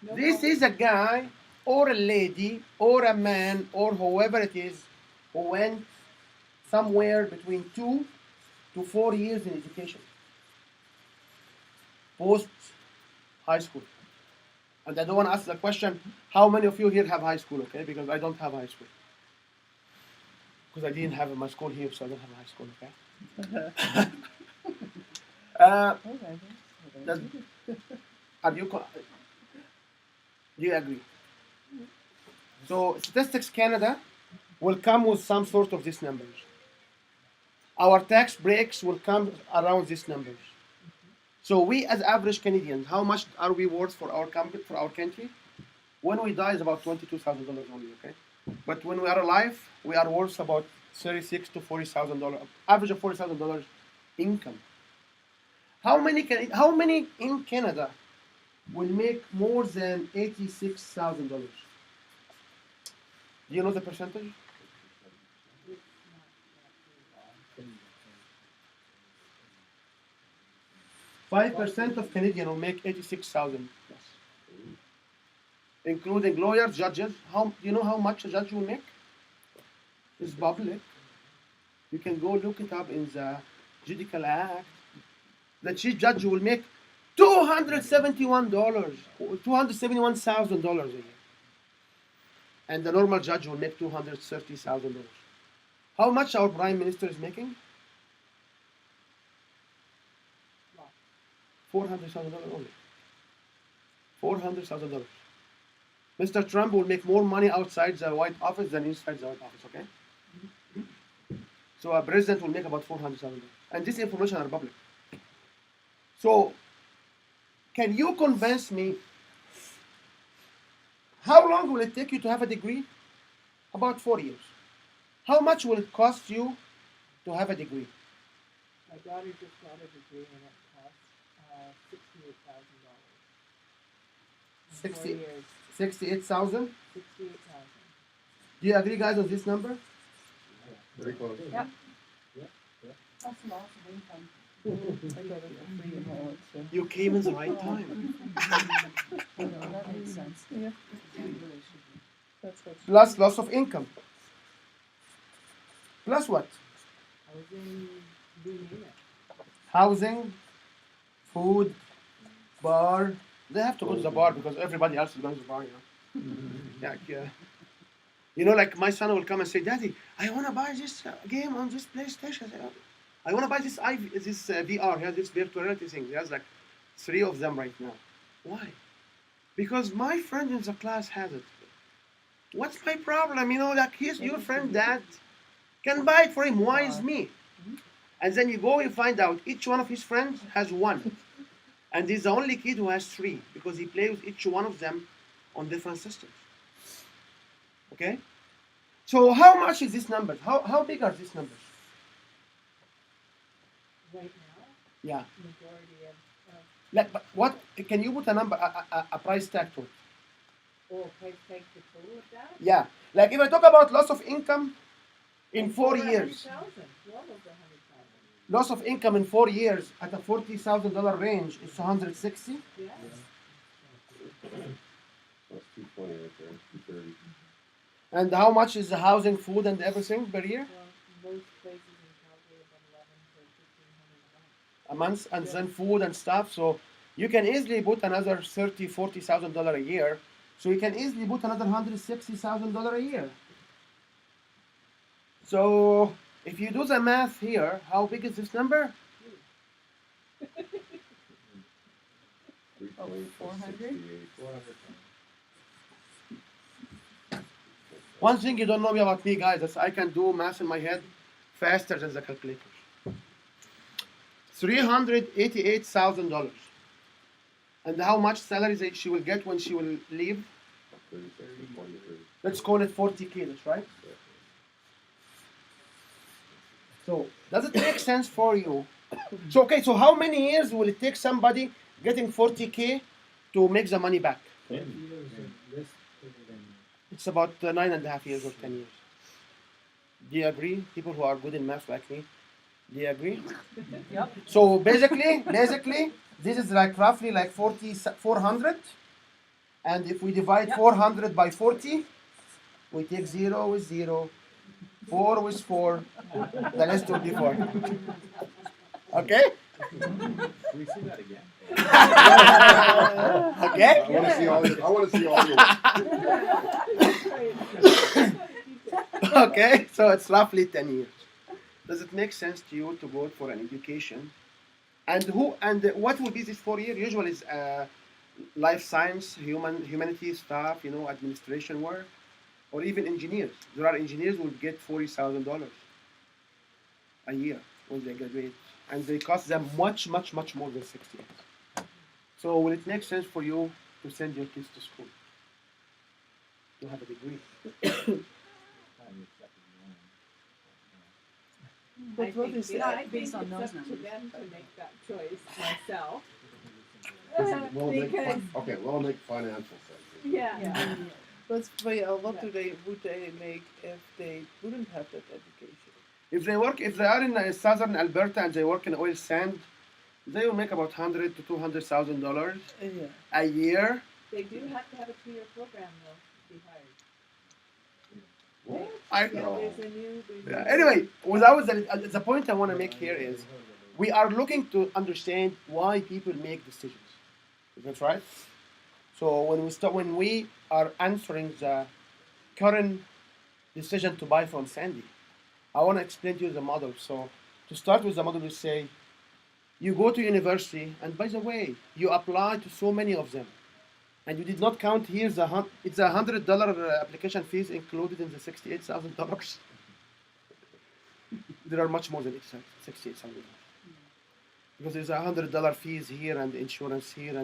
This is a guy or a lady or a man or whoever it is who went somewhere between 2 to 4 years in education. Post high school. And I don't want to ask the question, how many of you here have high school, okay? Because I don't have high school. Because I didn't have my school here, so I don't have high school, okay? Do you agree? So Statistics Canada will come with some sort of these numbers. Our tax breaks will come around these numbers. So we as average Canadians, how much are we worth for our country? When we die is about $22,000 only, okay? But when we are alive, we are worth about $36,000 to $40,000, average of $40,000 income. How many in Canada will make more than $86,000? Do you know the percentage? 5% of Canadians will make 86,000 plus, including lawyers, judges. Do you know how much a judge will make? It's public. You can go look it up in the Judicial Act. The chief judge will make $271,000 a year, and the normal judge will make $230,000. How much our prime minister is making? $400,000 only. $400,000. Mr. Trump will make more money outside the White Office than inside the White Office, okay? So a president will make about $400,000. And this information are public. So, can you convince me, how long will it take you to have a degree? About 4 years. How much will it cost you to have a degree? My daughter just got a degree and it cost $68,000. 4 years. 68,000? 68,000. Do you agree, guys, on this number? Very close. Yep. That's a lot of income. I got it for free and all that, so. You came in the right time. You know, that makes sense. Yeah. It really should be. That's what's. Plus loss of income. Plus what? Housing, you name it. Housing, food, bar. They have to go to the bar because everybody else is going to the bar, you know. Yeah. You know, like my son will come and say, "Daddy, I want to buy this game on this PlayStation. I want to buy this VR. He has this virtual reality thing. He has like 3 of them right now. Why? Because my friend in the class has it. What's my problem? You know, like your friend dad can buy it for him. Why is me? And then you find out each one of his friends has 1. And he's the only kid who has 3 because he plays with each one of them on different systems. Okay? So how much is this number? How big are these numbers? Right now, Yeah. majority of Like, but what can you put a number, a price tag to it? Oh, price tag the total of that? Yeah, like if I talk about loss of income in 4 Over years, 100,000. Well over 100,000. loss of income in 4 years at a $40,000 range is 160. Yes. That's 220 right there, 230. And how much is the housing, food, and everything per year? Well, most places in Calgary are about 11 to 1,500 a month. A month, and then food and stuff. So you can easily put another $30,000-$40,000 a year. So you can easily put another $160,000 a year. So if you do the math here, how big is this number? 320 plus 400? 68. 400. One thing you don't know about me, guys, is I can do math in my head faster than the calculator. $388,000. And how much salary that she will get when she will leave? 36, 40, 30. Let's call it 40K, that's right? So does it make sense for you? So okay, so how many years will it take somebody getting 40K to make the money back? 10 years and less than It's about 9.5 years or 10 years. Do you agree? People who are good in math like me, do you agree? Yep. So basically, this is like roughly like 400. And if we divide Yep. 400 by 40, we take 0 with 0, 4 with 4, the rest will be 4. Okay? Can we see that again? Okay? I want to see all your. I want to see all your. Okay, so it's roughly 10 years. Does it make sense to you to go for an education? And what will be this 4 year? Usually is life science, humanity stuff, administration work, or even engineers. There are engineers who will get $40,000 a year when they graduate, and they cost them much, much, much more than 60. So will it make sense for you to send your kids to school to have a degree? But I what think, is yeah, that I think based on it's those up to numbers? them to make that choice myself. We'll make, Because- okay, we'll make financial sense. Yeah. But what would they make if they wouldn't have that education? If they are in southern Alberta and they work in oil sand, they will make about $100,000 to $200,000 Yeah. a year. They do have to have a 2-year program though to be hired. I Yeah, No. there's a new. Yeah, anyway, without the point I want to make here is we are looking to understand why people make decisions. That's right. So when we are answering the current decision to buy from Sandy, I want to explain to you the model. So to start with the model, we say you go to university, and by the way, you apply to so many of them, and you did not count here it's $100 application fees included in the $68,000. There are much more than $68,000 because there's $100 fees here and insurance here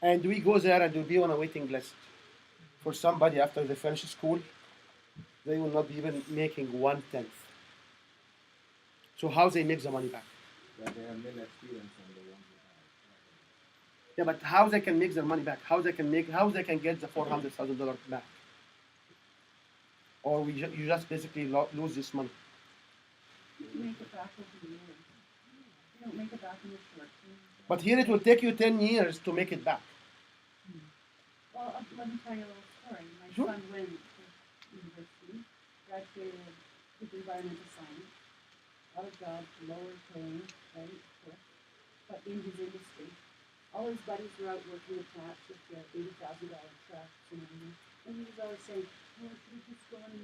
and we go there and we'll be on a waiting list for somebody after they finish school. They will not be even making 1/10. So how they make the money back? That they have many students and they want to Yeah, but how they can make their money back? How they can get the $400,000 back? Or you just basically lose this money. You make it back over the years. You don't make it back in the short term. But here it will take you 10 years to make it back. Well, let me tell you a little story. My Sure. son went to university, graduated with environmental science, got a job, lower paying, right, of course, but in his industry. All his buddies were out working the plants with their $80,000 trucks and everything. And he was always saying, oh, I should have just gone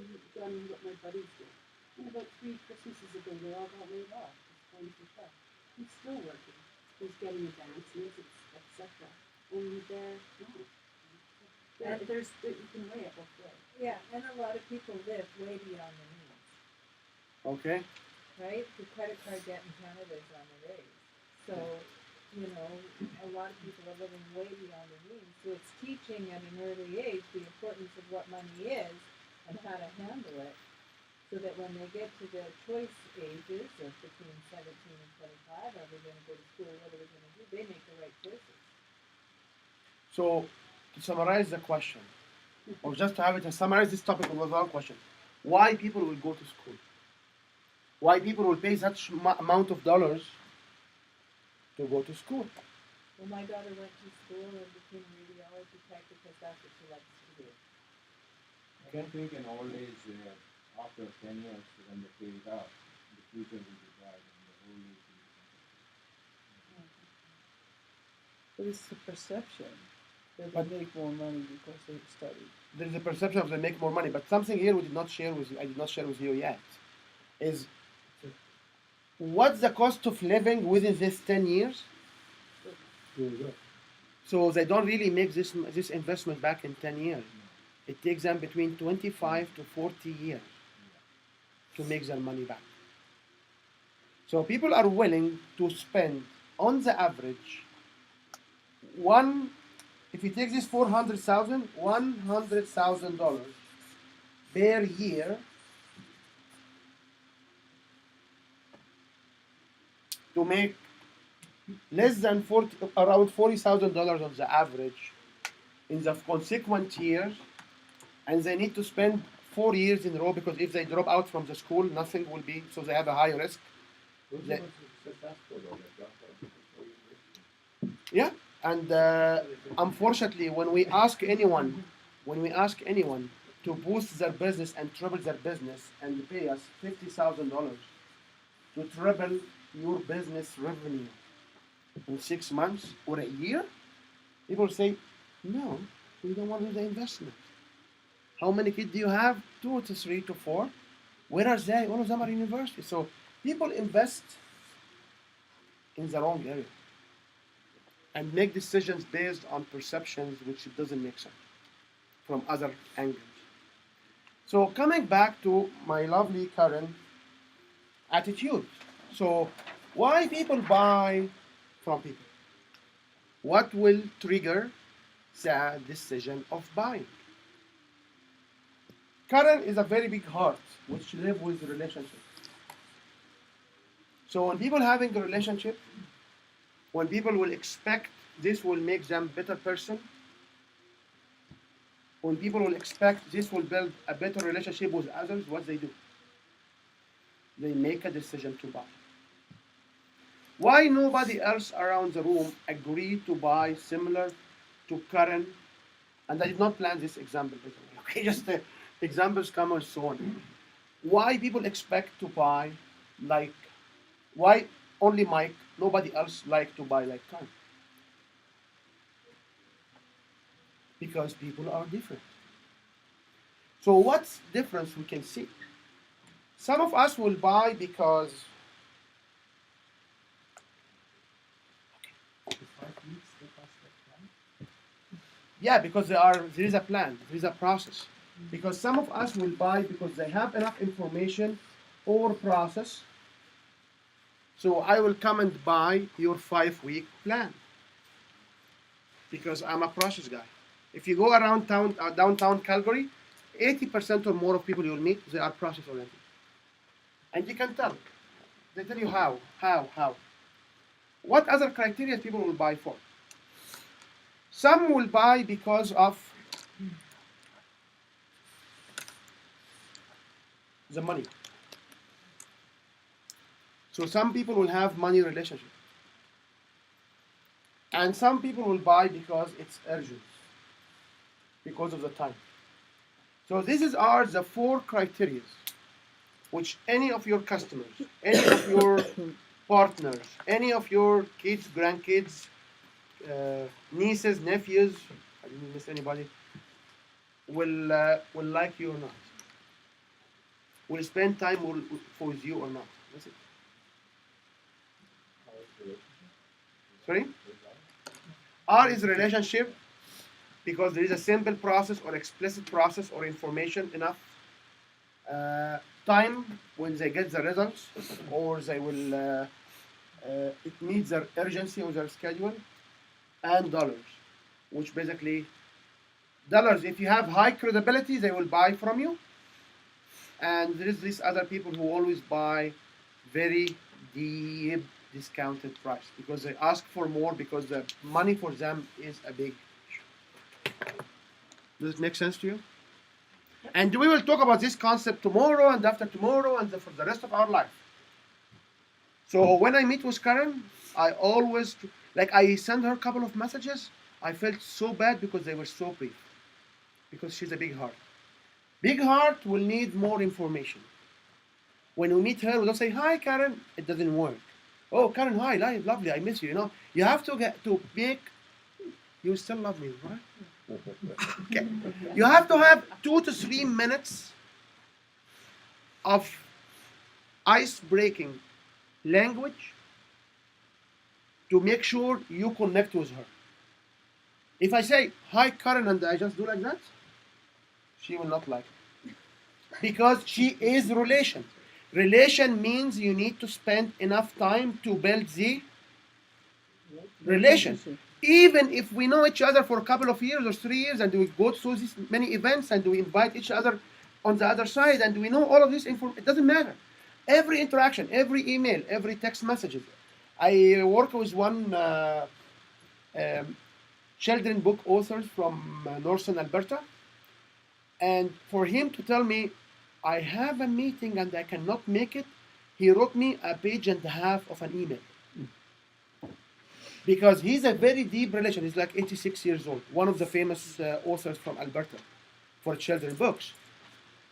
what my buddies did. And about 3 Christmases ago, they all got laid off. He's going to the He's still working. He's getting advances, etc. And they're not. You can weigh it both ways. Yeah, and a lot of people live way beyond their means, Okay? Right? The credit card debt in Canada is on the raise. So, a lot of people are living way beyond their means. So it's teaching at an early age the importance of what money is and how to handle it. So so that when they get to their choice ages of between 17 and 25, are they going to go to school? What are they going to do? They make the right choices. So, to summarize the question, or just to have it summarize this topic with one question: why people will go to school? Why people will pay such amount of dollars to go to school? Well, my daughter went to school and became a radiology tech because that's what she likes to do. I think in old age, after 10 years, when they pay it off, the future will be bright and the whole age will be fantastic. But it's the perception that But- they make more money because they studied. There is a perception of they make more money, but something here we did not share with you, I did not share with you yet, is what's the cost of living within this 10 years? So they don't really make this investment back in 10 years. It takes them between 25 to 40 years to make their money back. So people are willing to spend, on the average, if you take this $100,000 per year to make less than around $40,000 on the average in the consequent years, and they need to spend 4 years in a row because if they drop out from the school, nothing will be, so they have a high risk. They- Yeah, and unfortunately, when we ask anyone to boost their business and triple their business and pay us $50,000 to triple your business revenue in 6 months or a year, people say, no, we don't want to do the investment. How many kids do you have? 2 to 3 to 4. Where are they? All of them are in university. So people invest in the wrong area and make decisions based on perceptions which it doesn't make sense from other angles. So coming back to my lovely Karen attitude. So why people buy from people? What will trigger the decision of buying? Karen is a very big heart which live with relationship. So when people having a relationship, when people will expect this will make them better person, when people will expect this will build a better relationship with others, what they do? They make a decision to buy. Why nobody else around the room agreed to buy similar to Karen? And I did not plan this example, by the way. Okay, just the examples come and so on. Why people expect to buy like, why only Mike, nobody else like to buy like Karen? Because people are different. So what's difference we can see? Some of us will buy because because there is a plan, there is a process. Because some of us will buy because they have enough information or process. So I will come and buy your 5-week plan because I'm a process guy. If you go around town, downtown Calgary, 80% or more of people you'll meet, they are process oriented. And you can tell. They tell you how. What other criteria people will buy for? Some will buy because of the money. So some people will have money relationship. And some people will buy because it's urgent, because of the time. So these are the 4 criteria which any of your customers, any of your partners, any of your kids, grandkids, nieces, nephews, I didn't miss anybody, will like you or not. Will spend time with you or not. That's it. Sorry? R is relationship because there is a simple process or explicit process or information enough. Time when they get the results or they will it meets their urgency or their schedule, and dollars, which basically dollars, if you have high credibility, they will buy from you, and there is these other people who always buy very deep discounted price because they ask for more because the money for them is a big issue. Does it make sense to you? And we will talk about this concept tomorrow and after tomorrow and for the rest of our life. So when I meet with Karen, I always, like I send her a couple of messages. I felt so bad because they were so brief. Because she's a big heart. Big heart will need more information. When we meet her, we don't say, hi Karen, it doesn't work. Oh, Karen, hi, lovely, I miss you, you know. You have to get to make, you still love me, right? Okay. You have to have 2 to 3 minutes of ice-breaking language to make sure you connect with her. If I say, hi Karen, and I just do like that, she will not like it. Because she is relation. Relation means you need to spend enough time to build the relation. Even if we know each other for a couple of years or 3 years and we go through these many events and we invite each other on the other side and we know all of this information, it doesn't matter. Every interaction, every email, every text messages. I work with one children book author from Northern Alberta, and for him to tell me, I have a meeting and I cannot make it, he wrote me a page and a half of an email. Because he's a very deep relation. He's like 86 years old, one of the famous authors from Alberta for children books,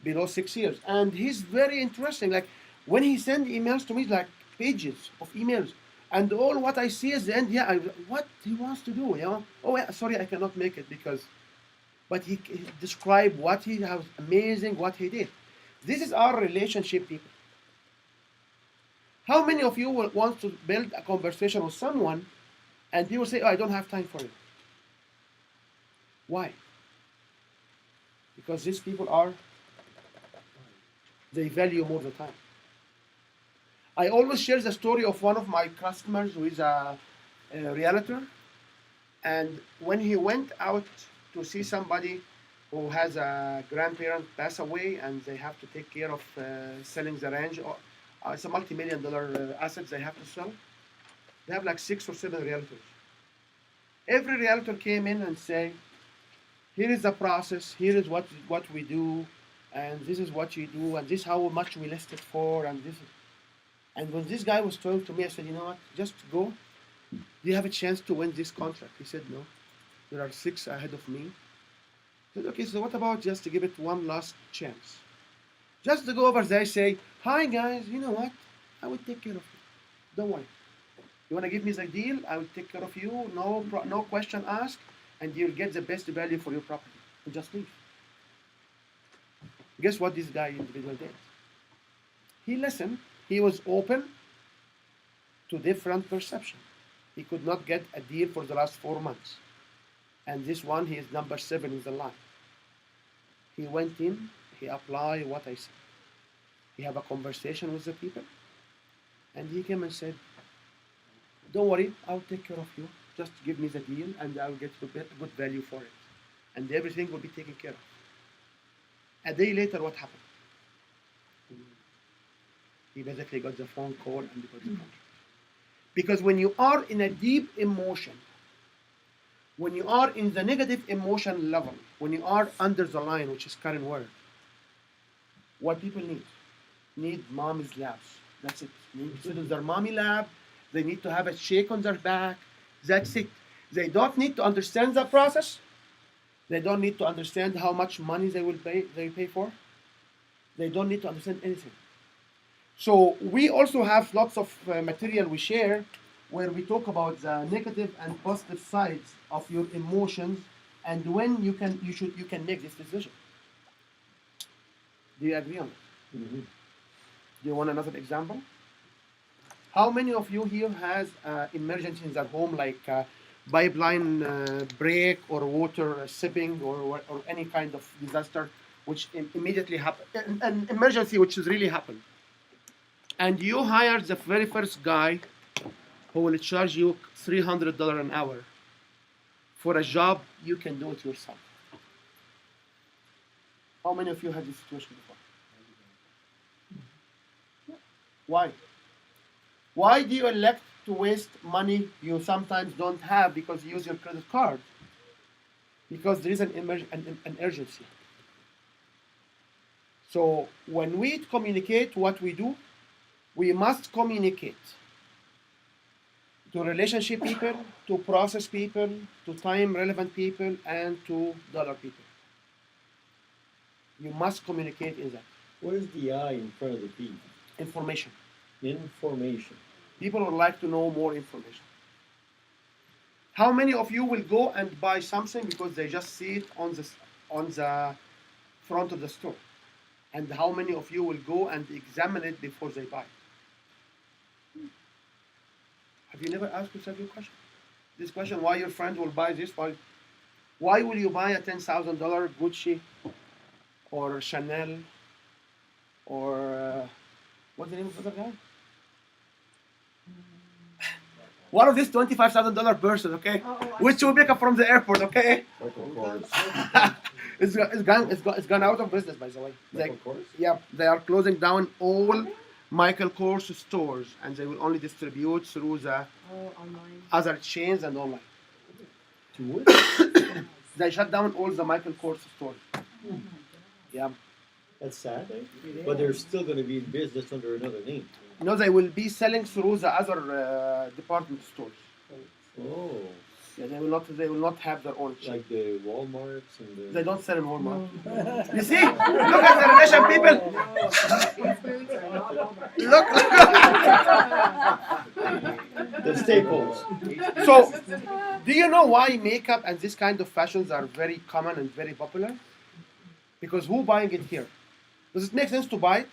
below 6 years. And he's very interesting. Like when he sends emails to me, like pages of emails. And all what I see is the end, yeah, what he wants to do, you know? Oh, yeah, sorry, I cannot make it because, but he described what he has, amazing what he did. This is our relationship, people. How many of you will want to build a conversation with someone and people say, oh, I don't have time for it? Why? Because these people they value more the time. I always share the story of one of my customers who is a realtor. And when he went out to see somebody who has a grandparent pass away and they have to take care of selling the ranch, it's a multi-million-dollar assets they have to sell. They have like 6 or 7 realtors. Every realtor came in and say, here is the process, here is what we do, and this is what you do, and this is how much we list it for, and this is. And when this guy was talking to me, I said, you know what, just go. Do you have a chance to win this contract? He said, no. There are 6 ahead of me. I said, okay, so what about just to give it one last chance? Just to go over there, say, hi guys, you know what? I will take care of you. Don't worry. You want to give me the deal? I will take care of you. No question asked, and you'll get the best value for your property. And just leave. Guess what this guy individual did? He listened. He was open to different perception. He could not get a deal for the last 4 months. And this one, he is number 7 in the line. He went in, he applied what I said. He had a conversation with the people, and he came and said, don't worry, I'll take care of you. Just give me the deal, and I'll get good value for it. And everything will be taken care of. A day later, what happened? He basically got the phone call and got the contract. Because when you are in a deep emotion, when you are in the negative emotion level, when you are under the line, which is current word, what people need mommy's labs. That's it. They need to sit in their mommy lab. They need to have a shake on their back. That's it. They don't need to understand the process. They don't need to understand how much money they pay for. They don't need to understand anything. So we also have lots of material we share where we talk about the negative and positive sides of your emotions and when you can make this decision. Do you agree on it? Mm-hmm. Do you want another example? How many of you here has emergency in their home like pipeline break or water sipping or any kind of disaster which immediately happen, an emergency which has really happened? And you hire the very first guy who will charge you $300 an hour for a job you can do it yourself. How many of you had this situation before? Why? Why do you elect to waste money you sometimes don't have because you use your credit card? Because there is an urgency. So when we communicate what we do, we must communicate to relationship people, to process people, to time relevant people, and to dollar people. You must communicate in that. What is the I in front of the P? Information. Information. People would like to know more information. How many of you will go and buy something because they just see it on the front of the store? And how many of you will go and examine it before they buy it? Have you never asked yourself your question? This question, why your friend will buy this? Why will you buy a $10,000 Gucci or Chanel or what's the name of the other guy? One of these $25,000 purses, okay? Which will pick up from the airport, okay? Michael Kors. It's gone out of business, by the way. Michael Kors? Yeah, they are closing down all Michael Kors stores, and they will only distribute through the online. other chains and online. To what? They shut down all the Michael Kors stores. Yeah. That's sad, eh? But they're still going to be in business under another name. No, they will be selling through the other department stores. Oh, Yeah, they will not have their own chain. like the Walmarts and the... They don't sell in Walmart. You see? Look at the relation, people. Look. The staples. So, do you know why makeup and this kind of fashions are very common and very popular? Because who buying it here? Does it make sense to buy it?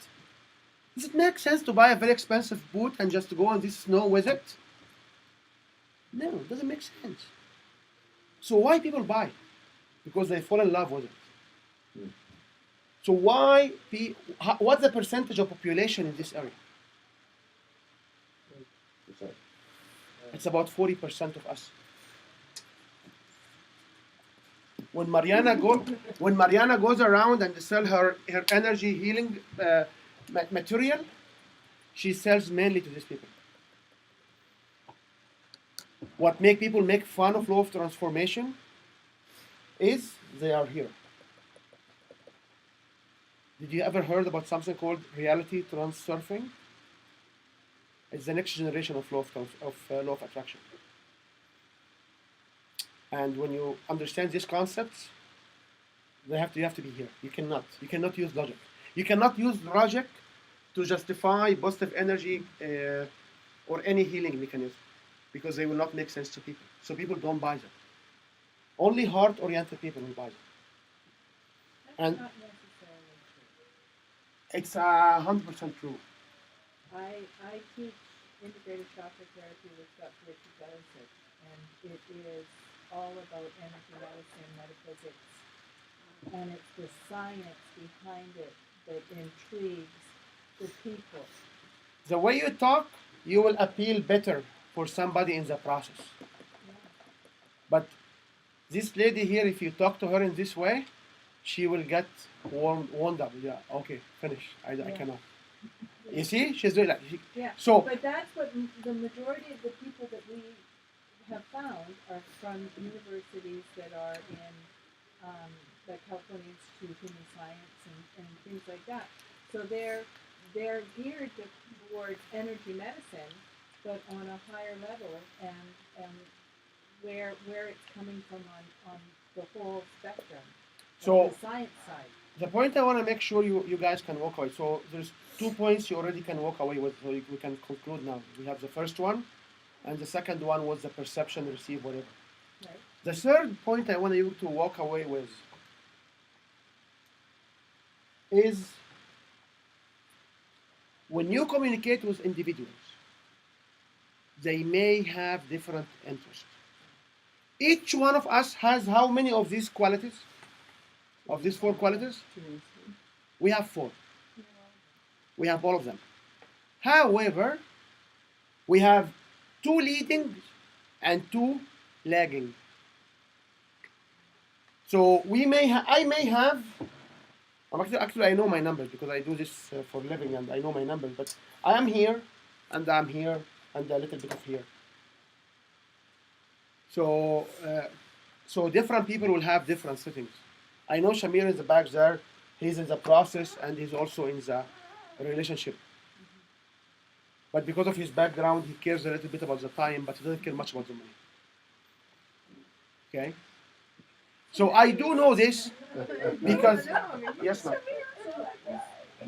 Does it make sense to buy a very expensive boot and just to go on this snow with it? No, it doesn't make sense. So why people buy? Because they fall in love with it. So what's the percentage of population in this area? It's about 40% of us. When Mariana goes around and sell her energy healing material, she sells mainly to these people. What make people make fun of law of transformation is they are here. Did you ever heard about something called reality transurfing? It's the next generation of law of attraction. And when you understand these concepts, you have to be here. You cannot use logic. You cannot use logic to justify positive energy or any healing mechanism, because they will not make sense to people. So people don't buy them. Only heart-oriented people will buy them. And Not necessarily true. it's 100% true. I teach integrated chakra therapy with Dr. Richard Bellison, and it is all about energy medicine, metaphysics, and it's the science behind it that intrigues the people. The way you talk, you will appeal better for somebody in the process. But this lady here, if you talk to her in this way, she will get wound up. Yeah, okay, finish. I cannot. You see, she's doing like. Yeah. So. But that's what the majority of the people that we have found are from universities that are in the California Institute of Human Science and things like that. So they're geared towards energy medicine, but on a higher level, and where it's coming from on the whole spectrum. So the science side. The point I want to make sure you guys can walk away. So there's 2 points you already can walk away with. So we can conclude now. We have the first one, and the second one was the perception, receive, whatever. Right. The third point I want you to walk away with is when you communicate with individuals, they may have different interests. Each one of us has how many of these qualities? Of these 4 qualities? We have 4. We have all of them. However, we have 2 leading and 2 lagging. So I may have Actually, I know my numbers because I do this for a living and I know my numbers. But I am here, and I'm here, and a little bit of here. So, so different people will have different settings. I know Shamir is the back there. He's in the process and he's also in the relationship. But because of his background, he cares a little bit about the time, but he doesn't care much about the money. Okay? So I do know this because, yes, ma'am.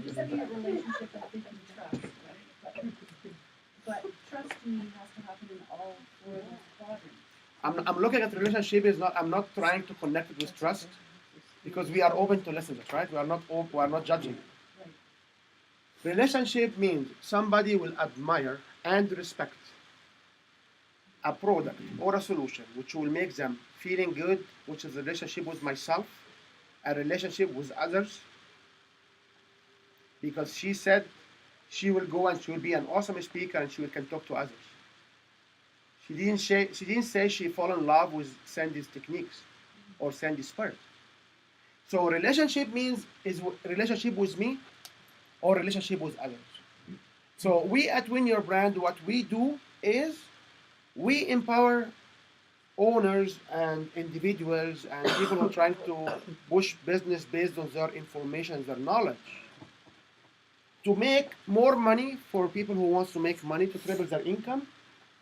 You said your relationship is based on trust, right? But trust to me has to happen in all four of those quadrants. I'm looking at relationship is not. I'm not trying to connect it with trust because we are open to listen, right? We are not judging. Relationship means somebody will admire and respect a product or a solution which will make them feeling good, which is a relationship with myself, a relationship with others. Because she said she will go and she will be an awesome speaker and she can talk to others. She didn't say she fall in love with Sandy's techniques or Sandy's spirit. So relationship means is relationship with me or relationship with others. So we at Win Your Brand, what we do is we empower owners and individuals and people who are trying to push business based on their information, their knowledge, to make more money for people who wants to make money, to triple their income,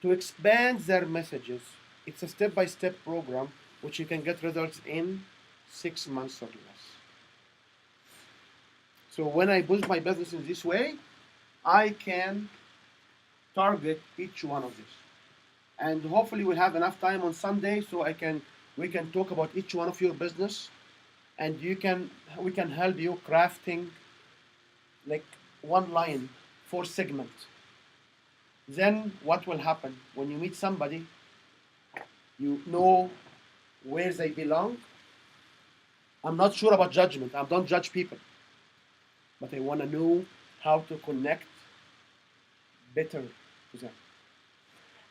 to expand their messages. It's a step-by-step program which you can get results in 6 months or less. So when I build my business in this way, I can target each one of these. And hopefully we'll have enough time on Sunday so we can talk about each one of your business, and we can help you crafting like one line, 4 segments. Then what will happen when you meet somebody, you know where they belong. I'm not sure about judgment. I don't judge people, but I want to know how to connect better to them.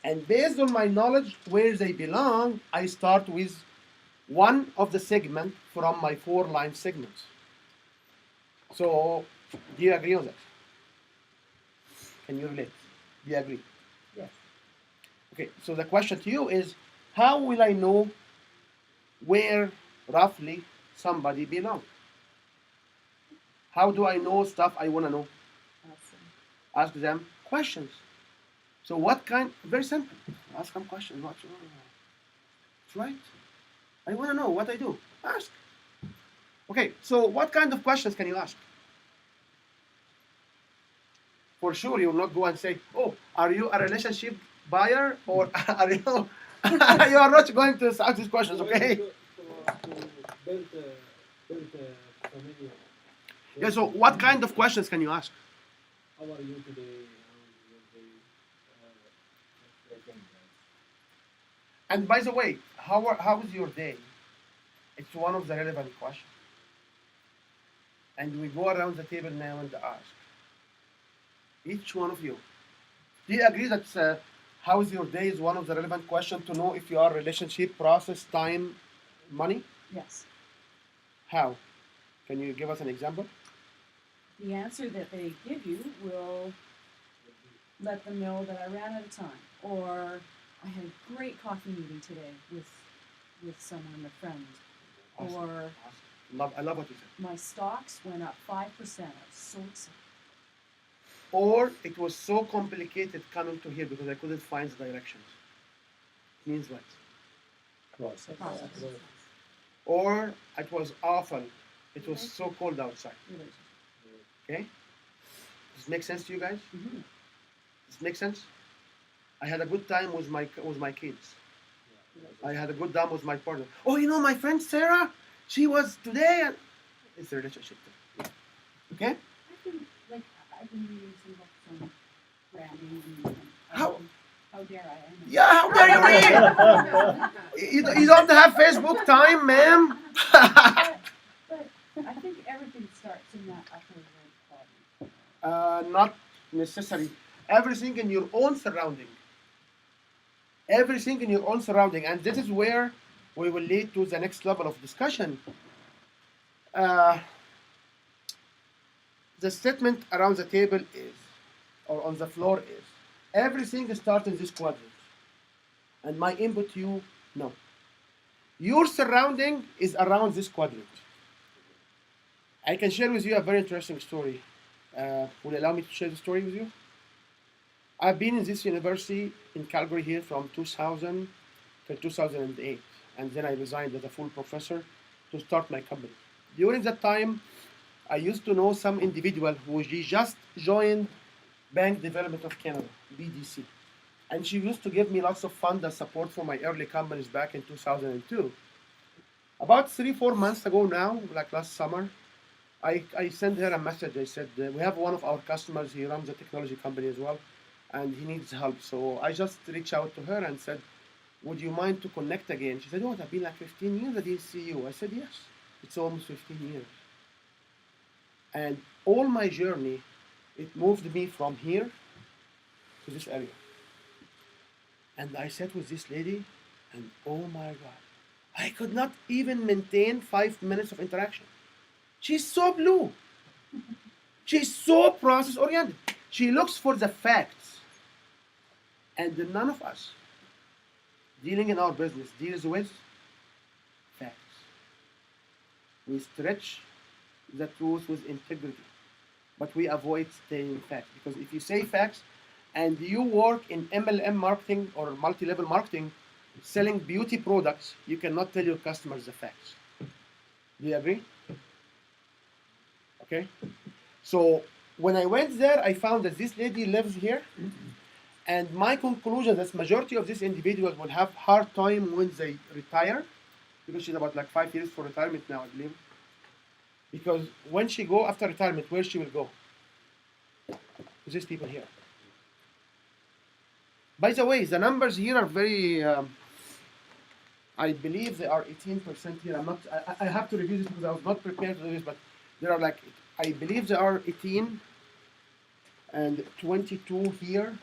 And based on my knowledge where they belong, I start with one of the segment from my 4 line segments. So, do you agree on that? Can you relate? Do you agree? Yes. Okay, so the question to you is, how will I know where roughly somebody belongs? How do I know stuff I want to know? Awesome. Ask them questions. So what kind, very simple, ask them questions. That's right. I want to know what I do. Ask. Okay, so what kind of questions can you ask? For sure, you will not go and say, oh, are you a relationship buyer or are you, you are not going to ask these questions, okay? To build a family. Yeah, so what kind of questions can you ask? How are you today? And by the way, how is your day? It's one of the relevant questions. And we go around the table now and ask each one of you. Do you agree that how is your day is one of the relevant questions to know if you are relationship, process, time, money? Yes. How? Can you give us an example? The answer that they give you will let them know that I ran out of time, or I had a great coffee meeting today with someone, a friend, Awesome. or I love what you said. my stocks went up 5%. I was so excited. Or it was so complicated coming to here because I couldn't find the directions. Means what? Process. Or it was awful. It was so cold outside. Okay? Does it make sense to you guys? Mm-hmm. Does it make sense? I had a good time with my kids. I had a good time with my partner. Oh, you know my friend Sarah? She was today. And it's a relationship. Okay? I've been reading some books on branding and how dare I? I know. Yeah, how dare you read? You don't have Facebook time, ma'am. But I think everything starts in that upper right quadrant. Not necessary. Everything in your own surrounding. Everything in your own surrounding. And this is where we will lead to the next level of discussion. the statement around the table is, or on the floor is, everything starts in this quadrant. And my input to you, no. Your surrounding is around this quadrant. I can share with you a very interesting story. Will you allow me to share the story with you? I've been in this university in Calgary here from 2000 till 2008, and then I resigned as a full professor to start my company. During that time, I used to know some individual who just joined Bank Development of Canada, BDC. And she used to give me lots of fund and support for my early companies back in 2002. About 3-4 months ago now, like last summer, I sent her a message. I said, we have one of our customers, he runs a technology company as well, and he needs help. So I just reached out to her and said, would you mind to connect again? She said, oh, it's been like 15 years I didn't see you. I said, yes, it's almost 15 years. And all my journey, it moved me from here to this area. And I sat with this lady, and oh my God, I could not even maintain 5 minutes of interaction. She's so blue. She's so process oriented. She looks for the facts. And none of us dealing in our business deals with facts. We stretch the truth with integrity, but we avoid saying facts. Because if you say facts and you work in MLM marketing or multi-level marketing, selling beauty products, you cannot tell your customers the facts. Do you agree? Okay. So when I went there, I found that this lady lives here, and my conclusion is majority of these individuals will have hard time when they retire, because she's about like 5 years for retirement now, I believe. Because when she go after retirement, where she will go? To these people here. By the way, the numbers here are very. I believe they are 18% here. I'm not. I have to review this because I was not prepared to do this, but there are like, I believe there are 18 and 22 here.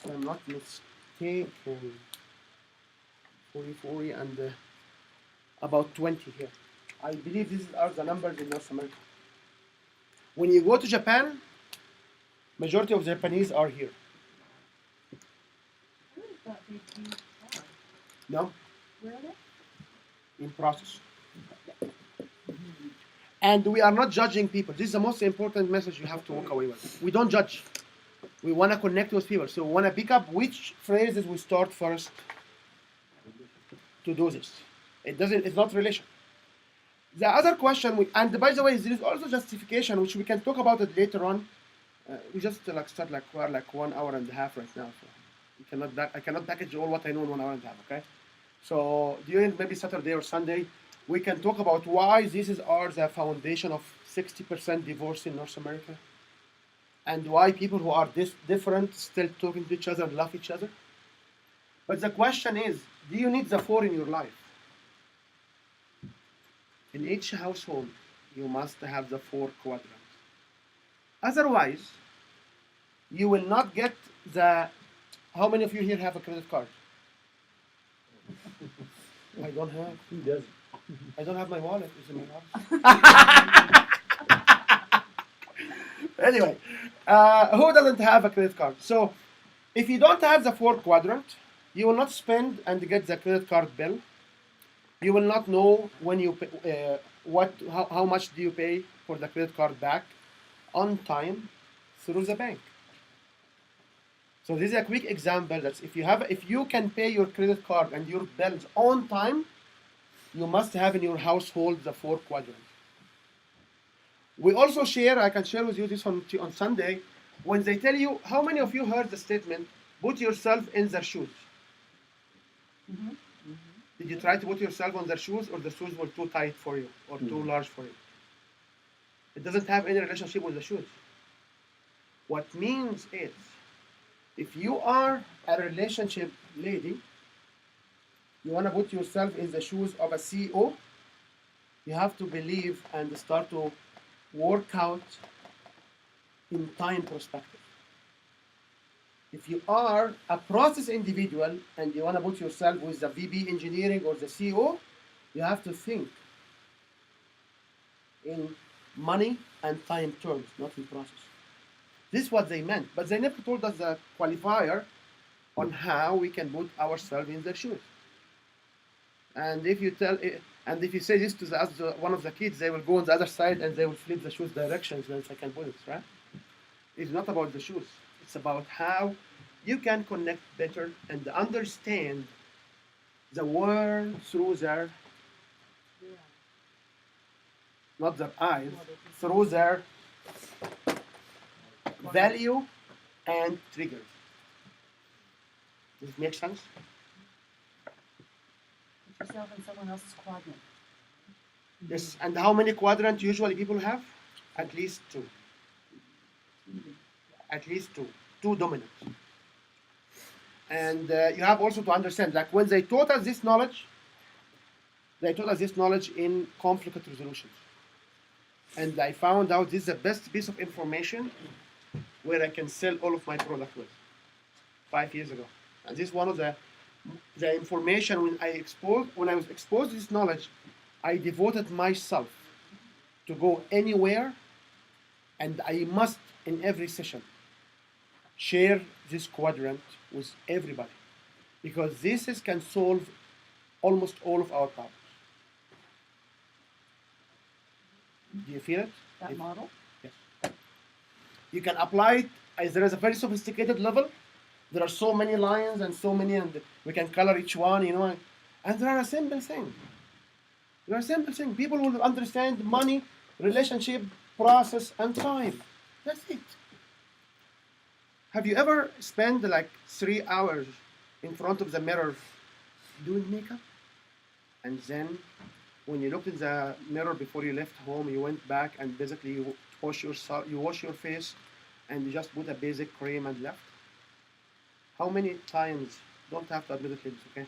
If I'm not mistaken. 40 and about 20 here. I believe these are the numbers in North America. When you go to Japan, majority of the Japanese are here. I would have thought they'd be hard. No, Where are they? in process. And we are not judging people. This is the most important message you have to walk away with. We don't judge. We want to connect with people. So we want to pick up which phrases we start first to do this. It's not relation. The other question, and by the way, there is also justification, which we can talk about it later on. We just start we're 1 hour and a half right now. So I cannot package all what I know in 1 hour and a half, okay? So during maybe Saturday or Sunday, we can talk about why this is the foundation of 60% divorce in North America, and why people who are this different still talking to each other and love each other. But the question is, do you need the 4 in your life? In each household, you must have the 4 quadrants. Otherwise, you will not get the. How many of you here have a credit card? I don't have. Who doesn't? I don't have my wallet. It's in my house. Anyway, who doesn't have a credit card? So, if you don't have the 4 quadrant, you will not spend and get the credit card bill. You will not know when you pay, how much do you pay for the credit card back on time through the bank. So this is a quick example that if you can pay your credit card and your bills on time, you must have in your household the 4 quadrants. We also I can share with you this on Sunday, when they tell you, how many of you heard the statement, put yourself in their shoes? Mm-hmm. Did you try to put yourself on their shoes, or the shoes were too tight for you or too large for you? It doesn't have any relationship with the shoes. What means is, if you are a relationship lady, you want to put yourself in the shoes of a CEO, you have to believe and start to work out in time perspective. If you are a process individual and you want to put yourself with the VP engineering or the CEO, you have to think in money and time terms, not in process. This is what they meant, but they never told us the qualifier on how we can put ourselves in their shoes. And if you say this to one of the kids, they will go on the other side and they will flip the shoes directions when they can put it, right? It's not about the shoes. It's about how you can connect better and understand the world through their, not their eyes, through their value and triggers. Does it make sense? Put yourself in someone else's quadrant. Yes, and how many quadrants usually people have? At least two. At least two. Two dominant. And you have also to understand, like when they taught us this knowledge, they taught us this knowledge in conflict resolution. And I found out this is the best piece of information where I can sell all of my product with 5 years ago. And this is one of the information when I was exposed to this knowledge, I devoted myself to go anywhere, and I must in every session share this quadrant with everybody, because can solve almost all of our problems. Do you feel it? That model? Yes. You can apply it as there is a very sophisticated level. There are so many lines and so many, and we can color each one, and there are a simple thing. There are simple things. People will understand money, relationship, process, and time. That's it. Have you ever spent like 3 hours in front of the mirror doing makeup? And then when you looked in the mirror before you left home, you went back and basically you wash your face and you just put a basic cream and left? How many times, don't have to admit it, ladies, okay?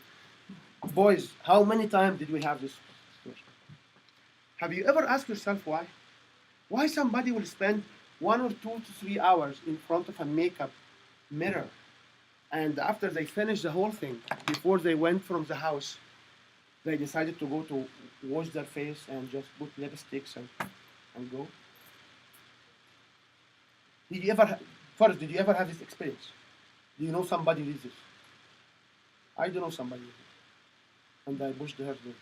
Boys, how many times did we have this situation? Have you ever asked yourself why? Why somebody will spend 1 or 2 to 3 hours in front of a makeup mirror, and after they finish the whole thing, before they went from the house, they decided to go to wash their face and just put lipsticks and go? Did you ever have this experience? Do you know somebody who did this? I do know somebody who did it, and I pushed her to do it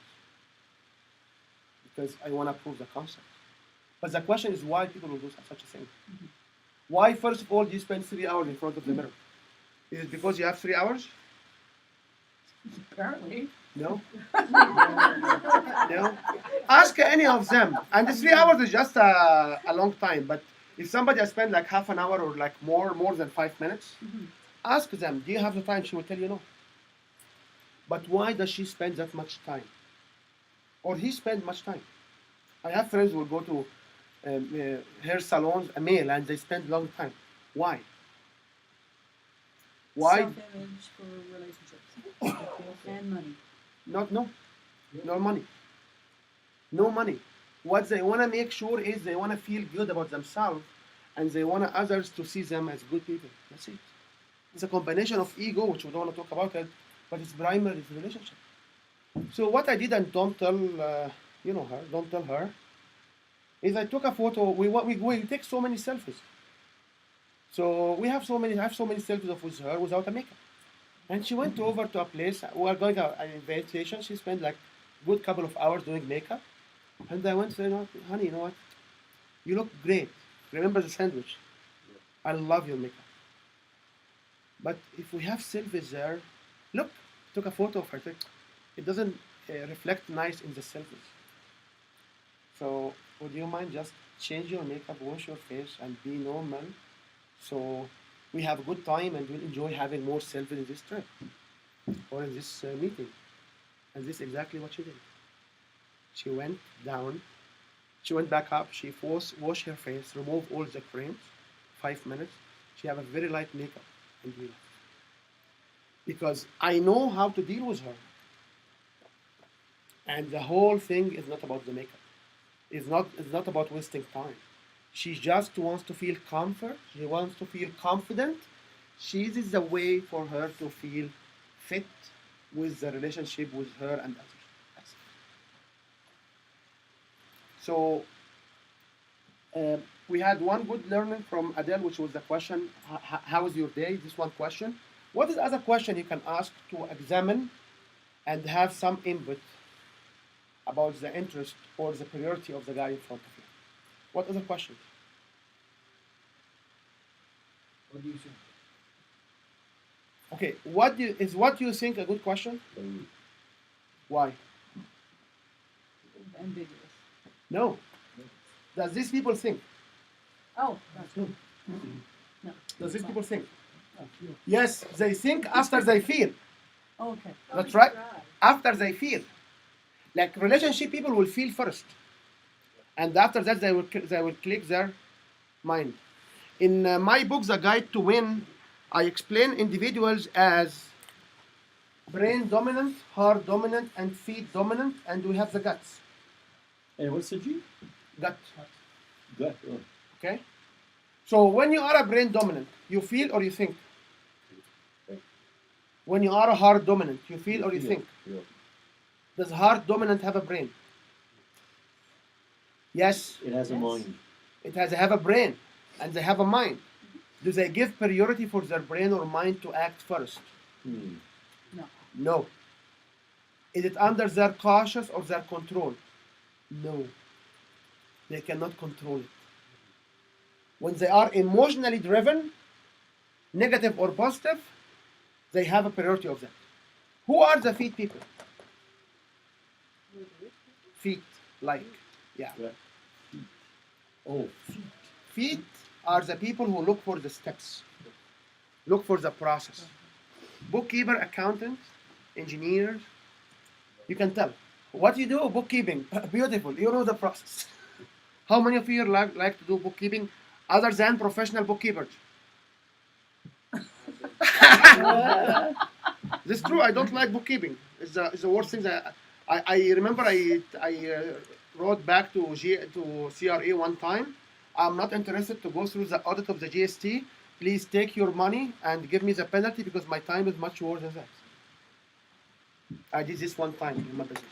because I want to prove the concept. But the question is why people will do such a thing. Mm-hmm. Why, first of all, do you spend 3 hours in front of the mirror? Is it because you have 3 hours? Apparently. No. No. Ask any of them. And the 3 hours is just a long time. But if somebody has spent like half an hour or like more than 5 minutes, ask them, do you have the time? She will tell you no. But why does she spend that much time? Or he spend much time? I have friends who will go to hair salons, a male, and they spend long time. Why? Why? Self-image for relationships and money. No money. No money. What they want to make sure is they want to feel good about themselves, and they want others to see them as good people. That's it. It's a combination of ego, which we don't want to talk about it, but it's primary relationship. So what I did, and don't tell don't tell her, is I took a photo. We take so many selfies. So I have so many selfies with her without a makeup. And she went over to a place. We are going to an invitation. She spent like a good couple of hours doing makeup. And I went to say, honey, you know what? You look great. Remember the sandwich? I love your makeup. But if we have selfies there, look, took a photo of her. It doesn't reflect nice in the selfies. So would you mind just change your makeup, wash your face, and be normal? So we have a good time and we'll enjoy having more selfies in this trip or in this meeting. And this is exactly what she did. She went down, she went back up, she washed her face, removed all the creams, 5 minutes. She had a very light makeup and we left. Because I know how to deal with her. And the whole thing is not about the makeup. It's not about wasting time. She just wants to feel comfort. She wants to feel confident. This is the way for her to feel fit with the relationship with her and others. That's it. So We had one good learning from Adele, which was the question, how is your day? This one question. What is other question you can ask to examine and have some input about the interest or the priority of the guy in front of you? What other questions? What do you think? Okay, what do you think a good question? Why? Ambiguous. No. Does these people think? Oh, that's good. Does these people think? Yes, they think after they feel. Oh, okay. That's right. After they feel. Like relationship people will feel first. And after that they will click their mind. In my book, The Guide to Win, I explain individuals as brain dominant, heart dominant, and feet dominant, and we have the guts. And what's the G? Gut. Gut. Oh. Okay? So when you are a brain dominant, you feel or you think? When you are a heart dominant, you feel or you think? Yeah. Does heart dominant have a brain? Yes. It has a mind. It has have a brain, and they have a mind. Do they give priority for their brain or mind to act first? No. No. Is it under their cautious or their control? No. They cannot control it. When they are emotionally driven, negative or positive, they have a priority of that. Who are the feet people? Feet, like, yeah. Oh. Feet are the people who look for the steps, look for the process. Bookkeeper, accountant, engineers, you can tell. What you do, bookkeeping, beautiful, you know the process. How many of you like to do bookkeeping other than professional bookkeepers? This is true, I don't like bookkeeping. It's the worst thing that I remember I wrote back to CRA one time. I'm not interested to go through the audit of the GST. Please take your money and give me the penalty because my time is much worse than that. I did this one time, remember this.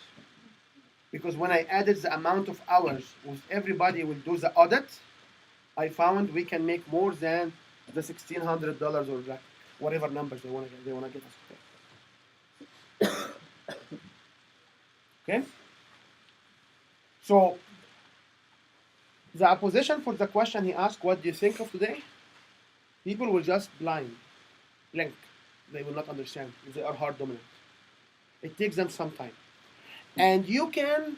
Because when I added the amount of hours with everybody will do the audit, I found we can make more than the $1,600 or like whatever numbers they want to give us. Okay? So the opposition for the question he asked, what do you think of today? People will just blink. They will not understand if they are hard dominant. It takes them some time. And you can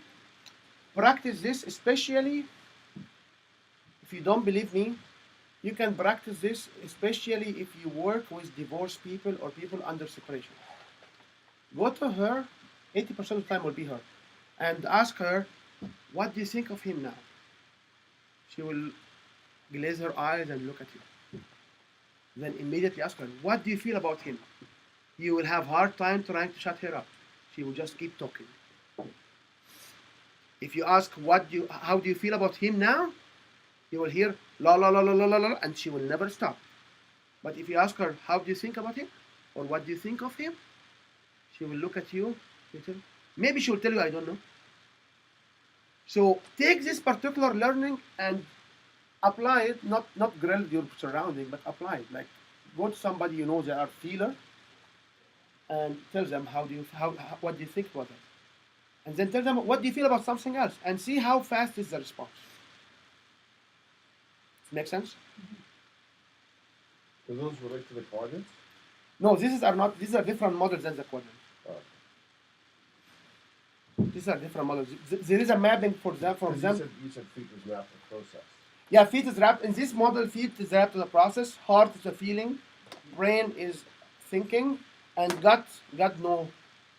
practice this, especially if you don't believe me, you can practice this, especially if you work with divorced people or people under separation. Go to her, 80% of the time will be her, and ask her, what do you think of him now? She will glaze her eyes and look at you. Then immediately ask her, what do you feel about him? You will have hard time trying to shut her up. She will just keep talking. If you ask, how do you feel about him now? You will hear, la la la la la la la, and she will never stop. But if you ask her, how do you think about him? Or what do you think of him? She will look at you. Maybe she will tell you, I don't know. So take this particular learning and apply it, not grill your surrounding, but apply it. Like go to somebody you know they are feeler and tell them what do you think about it. And then tell them what do you feel about something else and see how fast is the response. Make sense? Do those relate to the quadrants? No, these are different models than the quadrant. These are different models. There is a mapping for them. For example, you said feet was wrapped in process. Yeah, feet is wrapped in this model. Feet is wrapped to the process. Heart is a feeling. Brain is thinking, and gut know.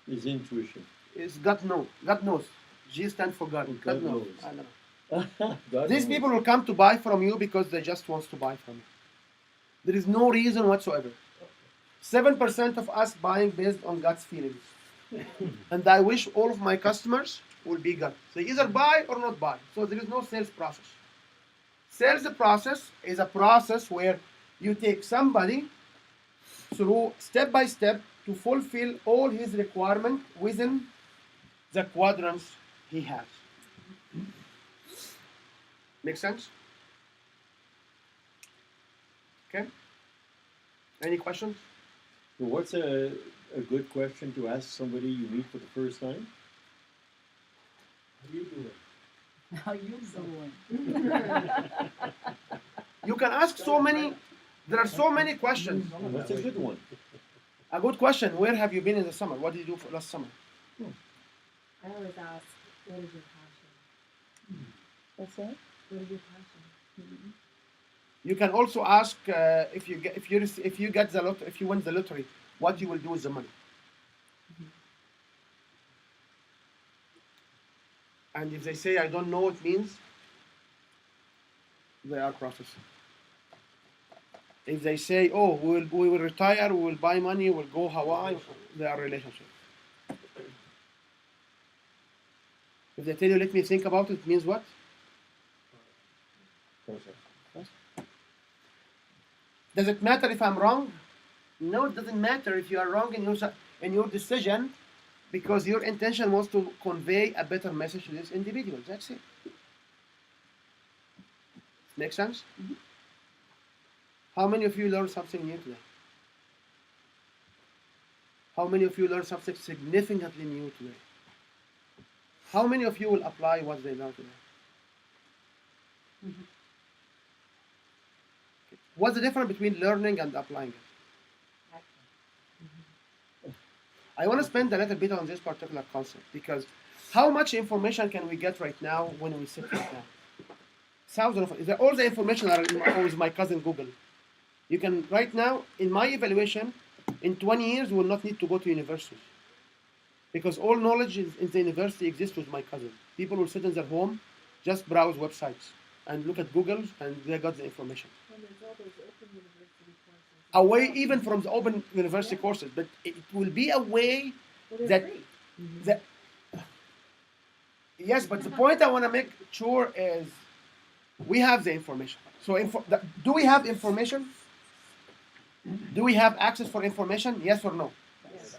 Is intuition. Is gut know. Gut knows. G stands for God. God knows. I know. These people will come to buy from you because they just want to buy from you. There is no reason whatsoever. 7% of us buying based on God's feelings. And I wish all of my customers will be gut. They either buy or not buy. So there is no sales process. Sales process is a process where you take somebody through step by step to fulfill all his requirements within the quadrants he has. Make sense? Okay? Any questions? So what's a good question to ask somebody you meet for the first time? How you doing? How you doing? You can ask so many, there are so many questions. What's a good one? A good question, where have you been in the summer? What did you do for last summer? I always ask, what is your passion? What's that? What is your passion? You can also ask if you get if you win the lottery, what you will do with the money. And if they say I don't know what it means, they are processing. If they say, oh, we will retire, we will buy money, we'll go Hawaii, they are relationship. If they tell you, let me think about it, it means what? Does it matter if I'm wrong? No, it doesn't matter if you are wrong in your decision, because your intention was to convey a better message to this individual. That's it. Make sense? Mm-hmm. How many of you learned something new today? How many of you learned something significantly new today? How many of you will apply what they learned today? Mm-hmm. What's the difference between learning and applying it? I want to spend a little bit on this particular concept, because how much information can we get right now when we sit right now? Thousands of, all the information are with my cousin Google. You can, right now, in my evaluation, in 20 years, we will not need to go to university, because all knowledge in the university exists with my cousin. People will sit in their home, just browse websites, and look at Google, and they got the information. And there's all those open university courses. Away even from the open university courses, but it will be a way Well, they're that, free. that yes, but the point I want to make sure is we have the information. So do we have information? Do we have access for information? Yes or no? Yes.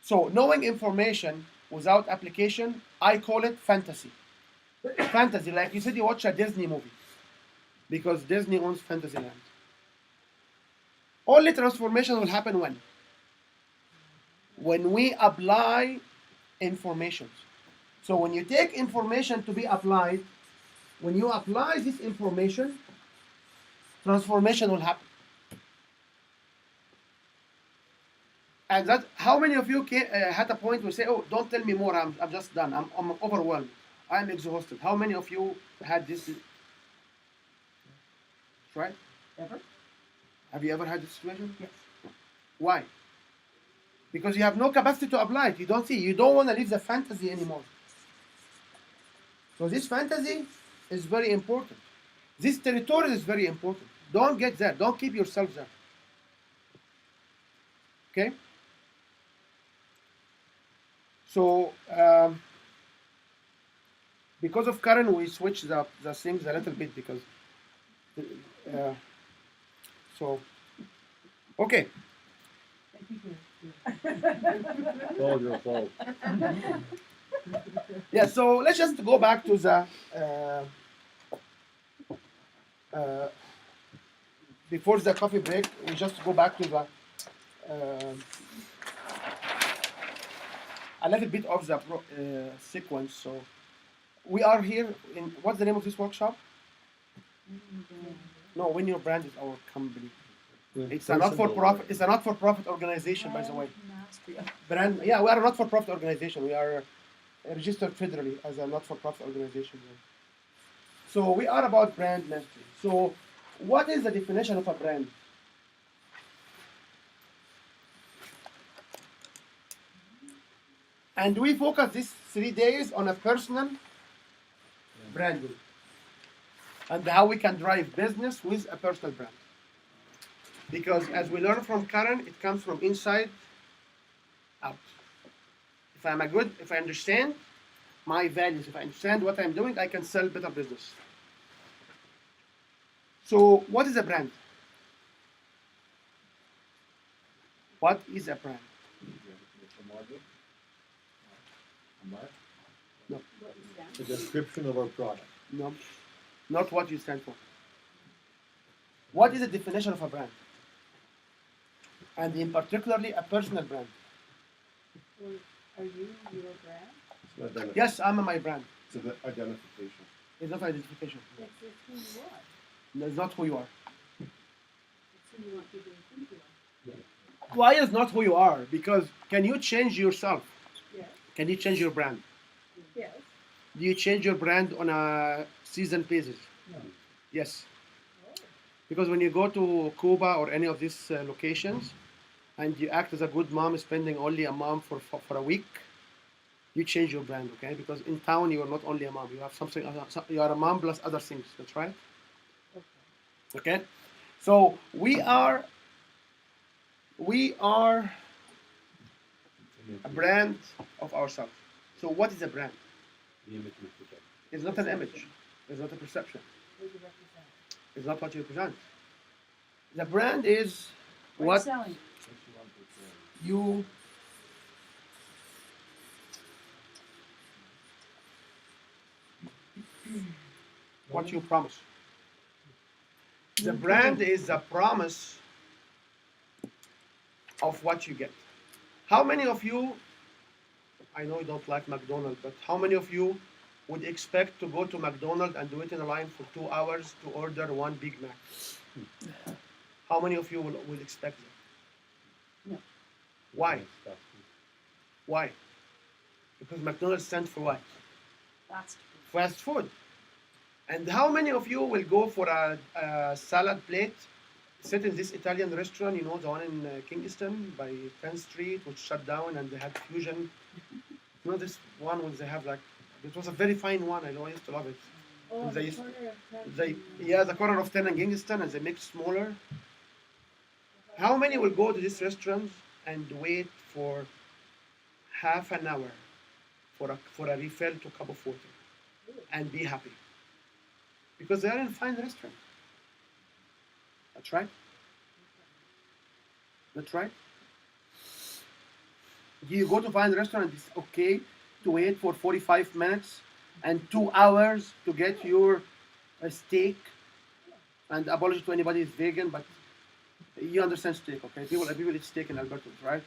So knowing information without application, I call it fantasy. Fantasy, like you said, you watch a Disney movie because Disney owns Fantasyland. Only transformation will happen when? When we apply information. So when you take information to be applied, when you apply this information, transformation will happen. And that, how many of you had a point where say, oh, don't tell me more, I'm just done, I'm overwhelmed, I'm exhausted. How many of you had this? Right? Ever? Have you ever had this situation? Yes. Why? Because you have no capacity to apply it. You don't see. You don't want to live the fantasy anymore. So this fantasy is very important. This territory is very important. Don't get there. Don't keep yourself there. Okay? So, because of Karen, we switched the things a little bit because, so, okay. All your fault. Yeah, so let's just go back to the, before the coffee break, we just go back to the, a little bit of the sequence. So we are here in, what's the name of this workshop? No, Win Your Brand is our company. It's a not-for-profit. It's a not-for-profit organization, by the way. Brand, yeah, we are a not-for-profit organization. We are registered federally as a not-for-profit organization. So we are about brand mastery. So what is the definition of a brand? And we focus these 3 days on a personal branding and how we can drive business with a personal brand. Because as we learn from Karen, it comes from inside out. If I understand my values, if I understand what I'm doing, I can sell better business. So what is a brand? What is a brand? No. The description of our product. No. Not what you stand for. What is the definition of a brand? And in particularly a personal brand. Well, are you your brand? It's an identification. Yes, I'm my brand. It's an identification. It's not identification. It's who you are. No, it's not who you are. It's who you want people to think you are. Why is not who you are? Because can you change yourself? Yes. Can you change your brand? Yes. Do you change your brand on a season basis? No. Yes. Oh. Because when you go to Cuba or any of these locations, and you act as a good mom, spending only a mom for a week, you change your brand, okay? Because in town you are not only a mom; you have something. You are a mom plus other things. That's right. Okay. Okay. So we are a brand of ourselves. So what is a brand? The image we project. It's not an image. It's not a perception. Who do you represent? It's not what you present. The brand is What what are you selling? What you want to say. you what you promise. The brand is a promise of what you get. How many of you, I know you don't like McDonald's, but how many of you would expect to go to McDonald's and wait in a line for 2 hours to order one Big Mac? How many of you will expect that? No. Why? Stuff. Why? Because McDonald's stands for what? Fast food. Fast food. And how many of you will go for a salad plate, sit in this Italian restaurant, you know, the one in Kingston by 10th Street, which shut down and they had fusion. You know, this one where they have like, it was a very fine one, I know, I used to love it. Oh, And they the used- corner of They, Preston, yeah, the corner of 10 and Kingston, and they make it smaller. How many will go to this restaurant and wait for half an hour for a refill to a cup of water and be happy? Because they are in a fine restaurant. That's right. That's right. Do you go to fine restaurant? It's okay to wait for 45 minutes and 2 hours to get your steak. And apology to anybody who's vegan, but you understand steak, okay? People eat steak in Alberta, right?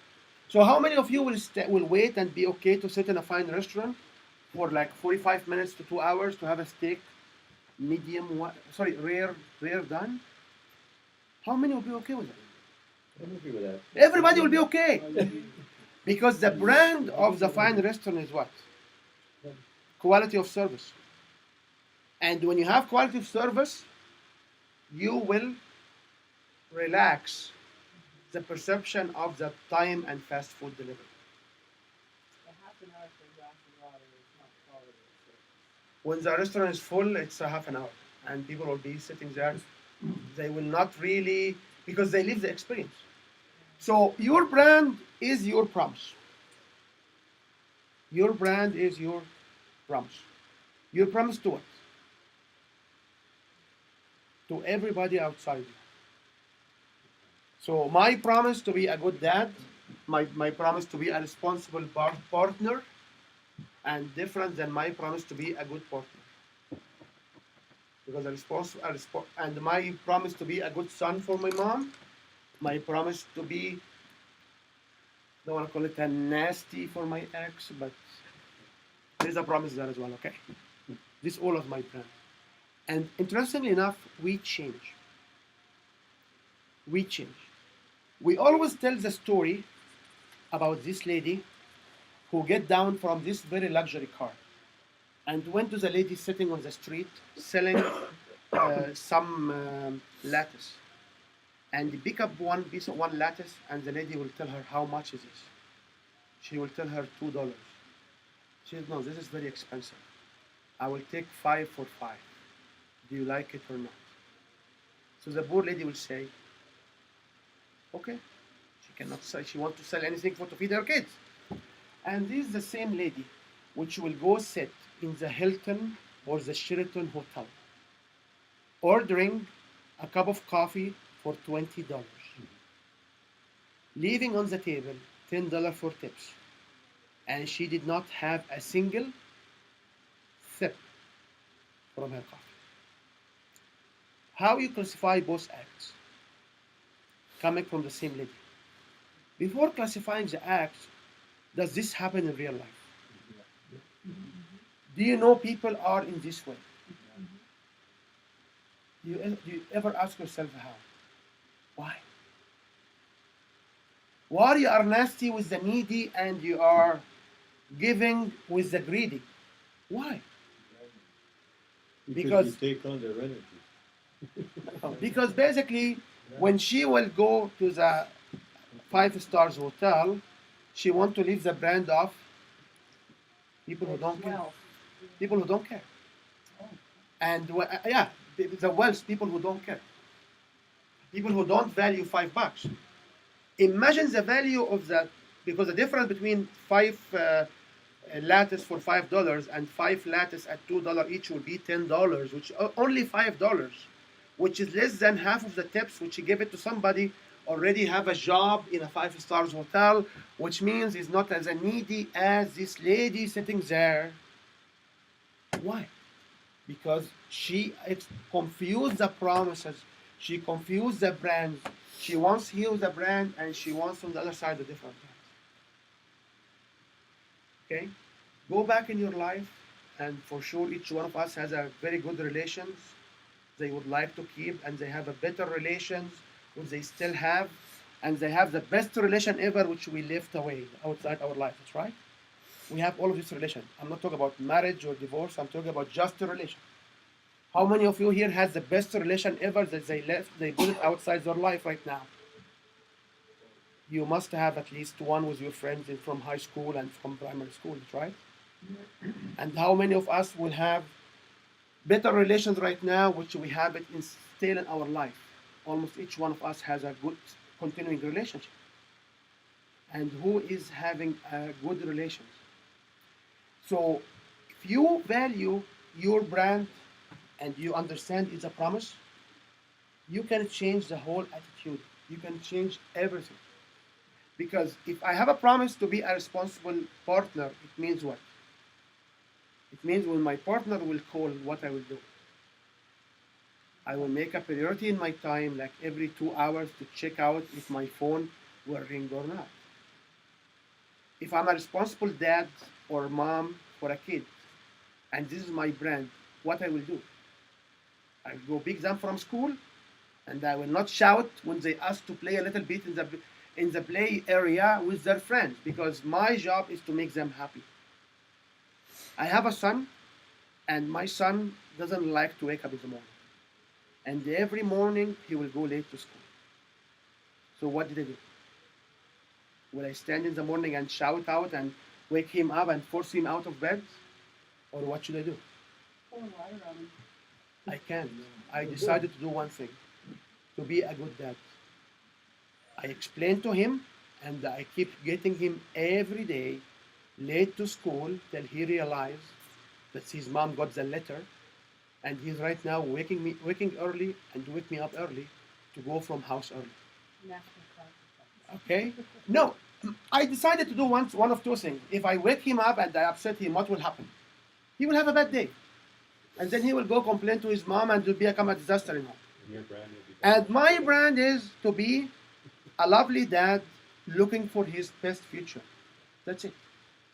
So how many of you will wait and be okay to sit in a fine restaurant for like 45 minutes to 2 hours to have a steak, rare done? How many will be okay with that? I'm okay with that. Everybody will be okay. Because the brand of the fine restaurant is what? Quality of service. And when you have quality of service, you will relax the perception of the time and fast food delivery. the half an hour for a glass of water is not quality of service. When the restaurant is full, it's a half an hour, and people will be sitting there. They will not really, because they live the experience. So your brand is your promise. Your brand is your promise. Your promise to what? To everybody outside you. So my promise to be a good dad, my promise to be a responsible partner, and different than my promise to be a good partner. Because and my promise to be a good son for my mom, my promise to be, don't want to call it a nasty for my ex, but there's a promise there as well, okay? This all of my plan. And interestingly enough, we change. We change. We always tell the story about this lady who get down from this very luxury car and went to the lady sitting on the street selling some lattice. And pick up one piece of one lattice, and the lady will tell her how much is this. She will tell her $2. She says, no, this is very expensive. I will take 5 for 5. Do you like it or not? So the poor lady will say, okay. She cannot say she wants to sell anything to feed her kids. And this is the same lady which will go sit in the Hilton or the Sheraton Hotel, ordering a cup of coffee for $20, leaving on the table $10 for tips, and she did not have a single sip from her coffee. how you classify both acts coming from the same lady. Before classifying the acts, does this happen in real life? Do you know people are in this way? Do you ever ask yourself how? Why? Why you are nasty with the needy and you are giving with the greedy? Why? Because you take on their energy. Because basically, when she will go to the 5 stars hotel, she want to leave the brand off people who don't care. People who don't care. And yeah, the wealth, people who don't care. People who don't value $5. Imagine the value of that, because the difference between five lattice for $5 and 5 lattice at $2 each will be $10, which only $5, which is less than half of the tips which you give it to somebody already have a job in a 5 stars hotel, which means he's not as needy as this lady sitting there. Why? Because she confused the promises, she confused the brands. She wants here the brand and she wants on the other side a different brand. Okay? Go back in your life, and for sure each one of us has a very good relations they would like to keep, and they have a better relations which they still have, and they have the best relation ever which we left away outside our life. That's right. We have all of this relation. I'm not talking about marriage or divorce. I'm talking about just a relation. How many of you here has the best relation ever that they left, they put it outside their life right now? You must have at least one with your friends from high school and from primary school, right? And how many of us will have better relations right now, which we have it still in our life? Almost each one of us has a good continuing relationship. And who is having a good relations? So if you value your brand and you understand it's a promise, you can change the whole attitude. You can change everything. Because if I have a promise to be a responsible partner, it means what? It means when my partner will call, what I will do. I will make a priority in my time, like every 2 hours, to check out if my phone will ring or not. If I'm a responsible dad or mom for a kid, and this is my brand, what I will do? I will go pick them from school, and I will not shout when they ask to play a little bit in the play area with their friends, because my job is to make them happy. I have a son, and my son doesn't like to wake up in the morning. And every morning he will go late to school. So what did I do? Will I stand in the morning and shout out and wake him up and force him out of bed? Or what should I do? Pour water on him. I can't. I decided to do one thing, to be a good dad. I explained to him, and I keep getting him every day late to school till he realized that his mom got the letter, and he's right now waking early and wake me up early to go from house early. Okay? No, I decided to do one of two things. If I wake him up and I upset him, what will happen? He will have a bad day. And then he will go complain to his mom, and it will become a disaster in home. And my brand is to be a lovely dad looking for his best future. That's it.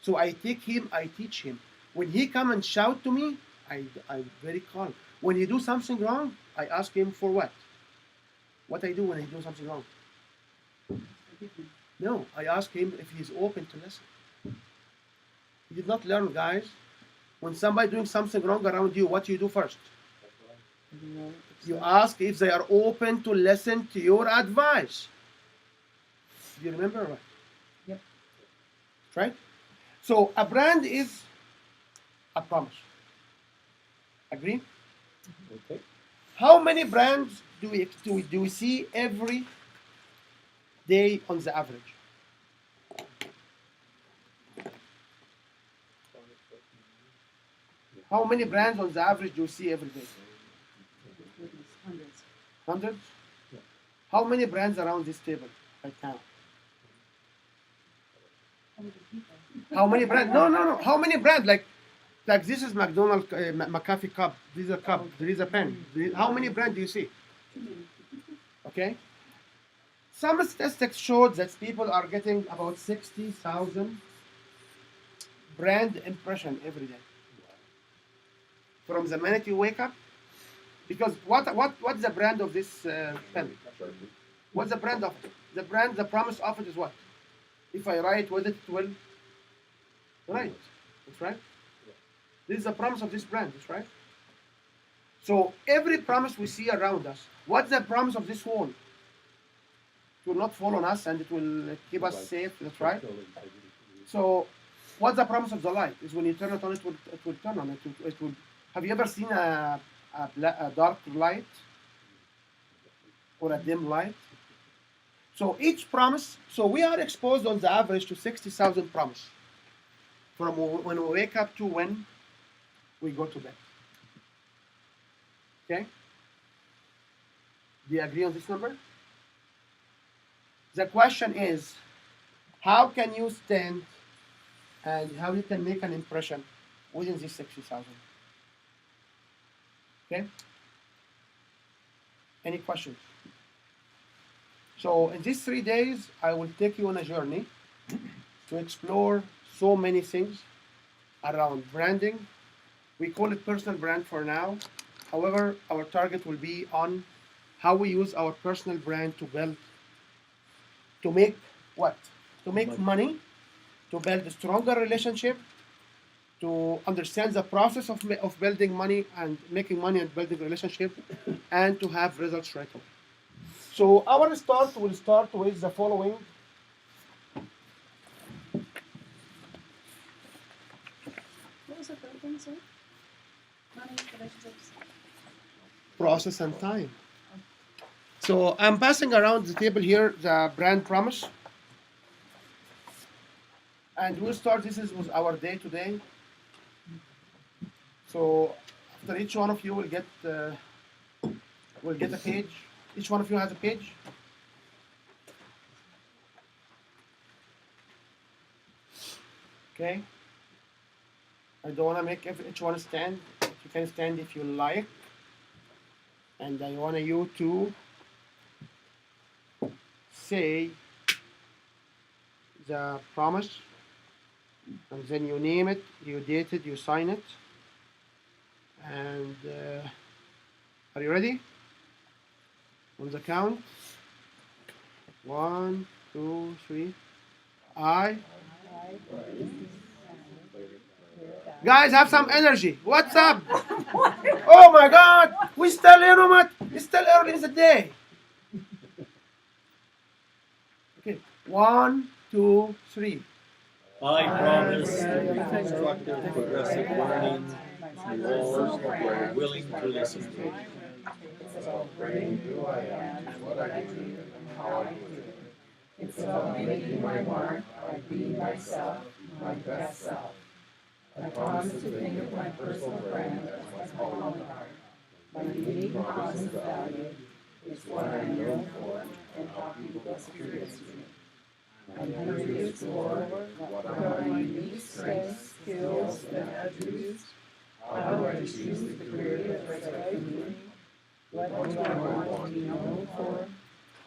So I take him, I teach him. When he come and shout to me, I'm very calm. When he do something wrong, I ask him for what? What I do when he do something wrong? No, I ask him if he's open to listen. He did not learn, guys. When somebody doing something wrong around you, what do you do first? You ask if they are open to listen to your advice. Do you remember what? Yep. Right? So a brand is a promise. Agree? Okay. How many brands do we see every day on the average? How many brands on the average do you see every day? Hundreds. Hundreds? How many brands around this table right now? How many brands? No. How many brands? Like Like this is McDonald's McAfee cup. This is a cup. There is a pen. How many brands do you see? Okay. Some statistics showed that people are getting about 60,000 brand impression every day. From the minute you wake up, because what's the brand of this pen? What's the brand of it? The promise of it is what? If I write with it, it will write. That's right. This is the promise of this brand. That's right. So every promise we see around us, what's the promise of this wall? It will not fall on us and it will keep us safe. That's right. So what's the promise of the light? Is when you turn it on, it will turn on. It will. Have you ever seen a dark light or a dim light? So each promise, so we are exposed on the average to 60,000 promise from when we wake up to when we go to bed. Okay? Do you agree on this number? The question is, how can you stand and how you can make an impression within these 60,000? Okay? Any questions? So in these 3 days, I will take you on a journey to explore so many things around branding. We call it personal brand for now. However, our target will be on how we use our personal brand to build, to make what? To make money, to build a stronger relationship, to understand the process of building money and making money and building relationship, and to have results right away. So our start will start with the following. What was the third thing, sir? Money, relationships. Process and time. So I'm passing around the table here the brand promise. And we'll start, this is our day today. So after each one of you will get a page. Each one of you has a page. Okay. I don't want to make each one stand. You can stand if you like. And I want you to say the promise, and then you name it, you date it, you sign it. And are you ready? On the count. 1, 2, 3. I. Guys, have some energy. What's up? Oh my God! We still, you know what? It's still early in the day. Okay. 1, 2, 3. I promise to be constructive, progressive learning to all who are willing to listen to me. It's about bringing who I am and what I do and how I do it. It's about making my mark by being myself, my best self. I promise to think of my personal brand as my calling card. My unique promise of value is what I'm known for and how people experience me. I'm here to explore what are my unique strengths, skills, and attributes. How do I choose the career that's right for me? What do I want to be known for?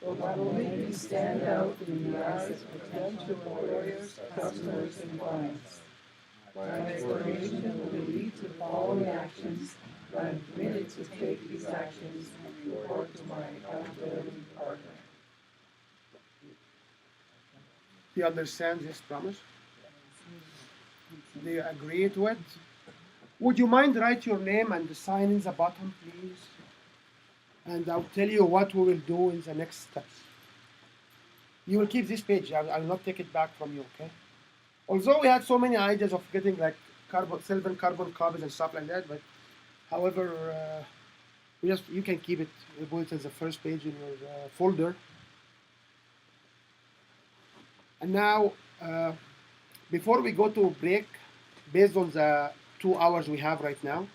What will make me stand out in the eyes of potential employers, customers, and clients? My exploration will lead to the following actions, and I'm committed to take these actions and report to my accountability partner. Do you understand this promise? Do you agree to it? Would you mind write your name and sign in the bottom, please? And I'll tell you what we will do in the next steps. You will keep this page. I will not take it back from you, okay? Although we had so many ideas of getting like silver carbon copies and stuff like that, but however, you can keep it. We put it as the first page in your folder. And now, before we go to break, based on the 2 hours we have right now,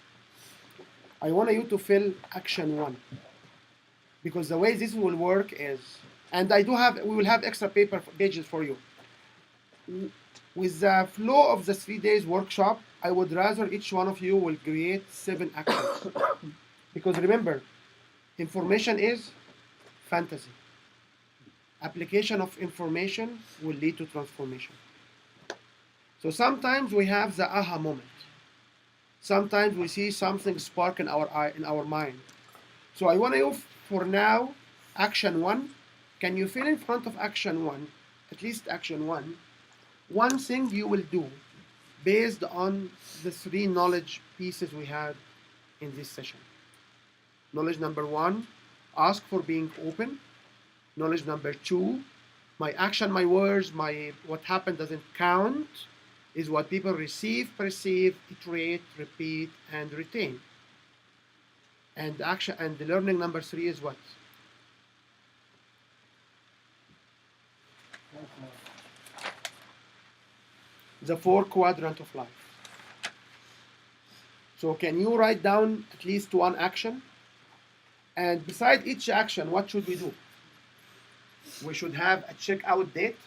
I want you to fill action 1. Because the way this will work is, and we will have extra pages for you. With the flow of the 3 days workshop, I would rather each one of you will create 7 actions. Because remember, information is fantasy. Application of information will lead to transformation. So sometimes we have the aha moment. Sometimes we see something spark in our eye, in our mind. So I want you, for now, action 1. Can you fill in front of action 1, at least action 1, one thing you will do based on the 3 knowledge pieces we had in this session? Knowledge number 1, ask for being open. Knowledge number 2, my action, my words, what happened doesn't count, is what people receive, perceive, iterate, repeat, and retain. And action, and the learning number 3 is what? The 4 quadrant of life. So can you write down at least one action? And beside each action, what should we do? We should have a checkout date,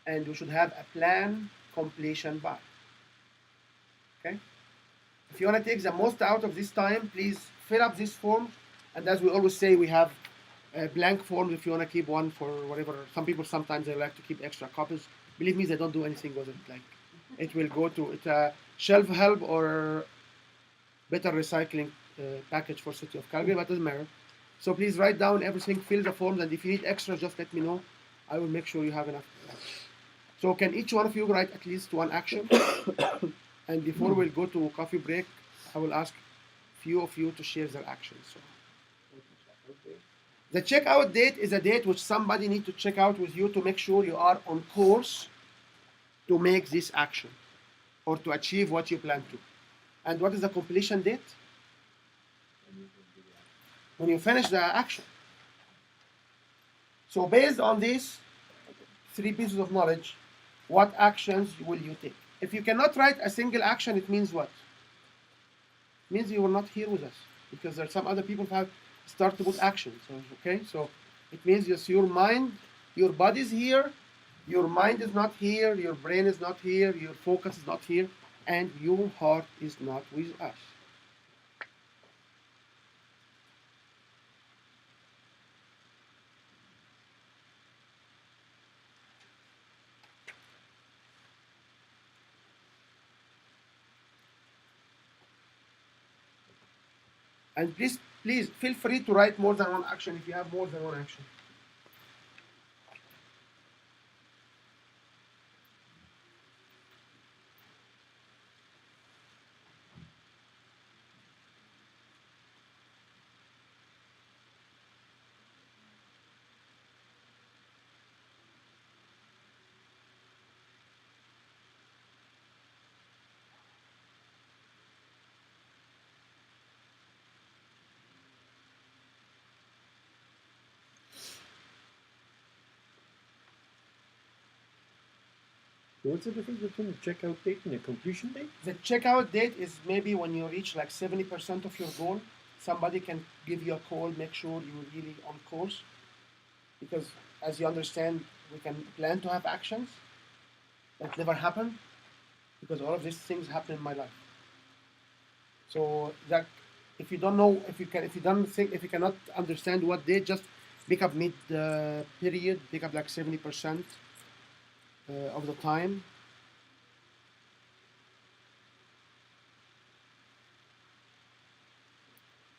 and we should have a plan completion by. Okay? If you want to take the most out of this time, please fill up this form. And as we always say, we have blank forms if you want to keep one for whatever. Some people sometimes they like to keep extra copies. Believe me, they don't do anything with it. Like, it will go to a shelf help or better recycling package for City of Calgary, but it doesn't matter. So please write down everything, fill the forms, and if you need extra, just let me know. I will make sure you have enough. So can each one of you write at least one action? And before we'll go to coffee break, I will ask few of you to share their actions. So, the checkout date is a date which somebody needs to check out with you to make sure you are on course to make this action or to achieve what you plan to. And what is the completion date? When you finish the action. So based on these 3 pieces of knowledge, what actions will you take? If you cannot write a single action, it means what? It means you were not here with us, because there are some other people who have started to put action. So, okay, so it means just your mind, your body is here, your mind is not here, your brain is not here, your focus is not here, and your heart is not with us. And please feel free to write more than one action if you have more than one action. What's the difference between the checkout date and the completion date? The checkout date is maybe when you reach like 70% of your goal. Somebody can give you a call, make sure you're really on course. Because as you understand, we can plan to have actions that never happen, because all of these things happen in my life. So that if you don't know, if you cannot understand what date, just pick up mid period, pick up like 70% of the time.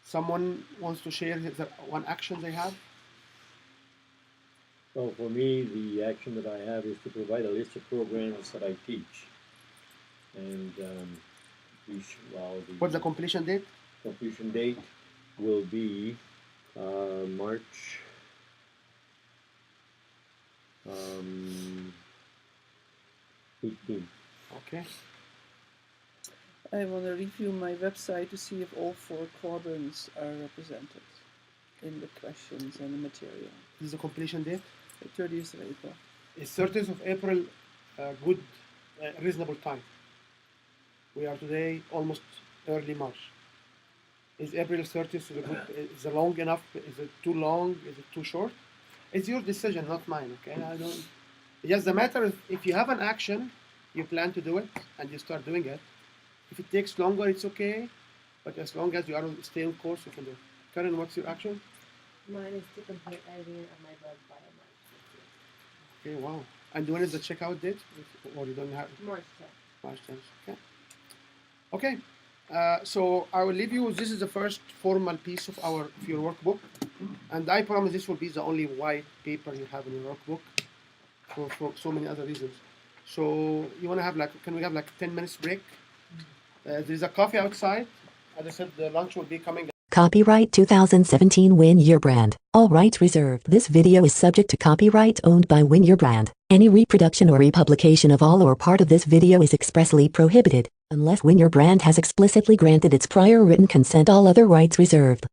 Someone wants to share one action they have? So for me, the action that I have is to provide a list of programs that I teach. And What's the completion date? Completion date will be March 18. Okay. I want to review my website to see if all 4 quadrants are represented in the questions and the material. This is the completion date? The 30th of April. Is 30th of April good, reasonable time? We are today almost early March. Is April 30th is it long enough? Is it too long? Is it too short? It's your decision, not mine, okay? Just the matter if you have an action, you plan to do it and you start doing it. If it takes longer, it's okay. But as long as you are staying on course, you can do it. Karen, what's your action? Mine is to complete editing of my book by March 15th. Okay, wow. And when is the checkout date? Or you don't have March 10th. March 10th? Okay. Okay. So I will leave you. This is the first formal piece of your workbook, and I promise this will be the only white paper you have in your workbook for so many other reasons. So you want to have can we have 10 minutes break? There's a coffee outside. As I said, the lunch will be coming. Copyright 2017 Win Your Brand. All rights reserved. This video is subject to copyright owned by Win Your Brand. Any reproduction or republication of all or part of this video is expressly prohibited, unless Win Your Brand has explicitly granted its prior written consent. All other rights reserved.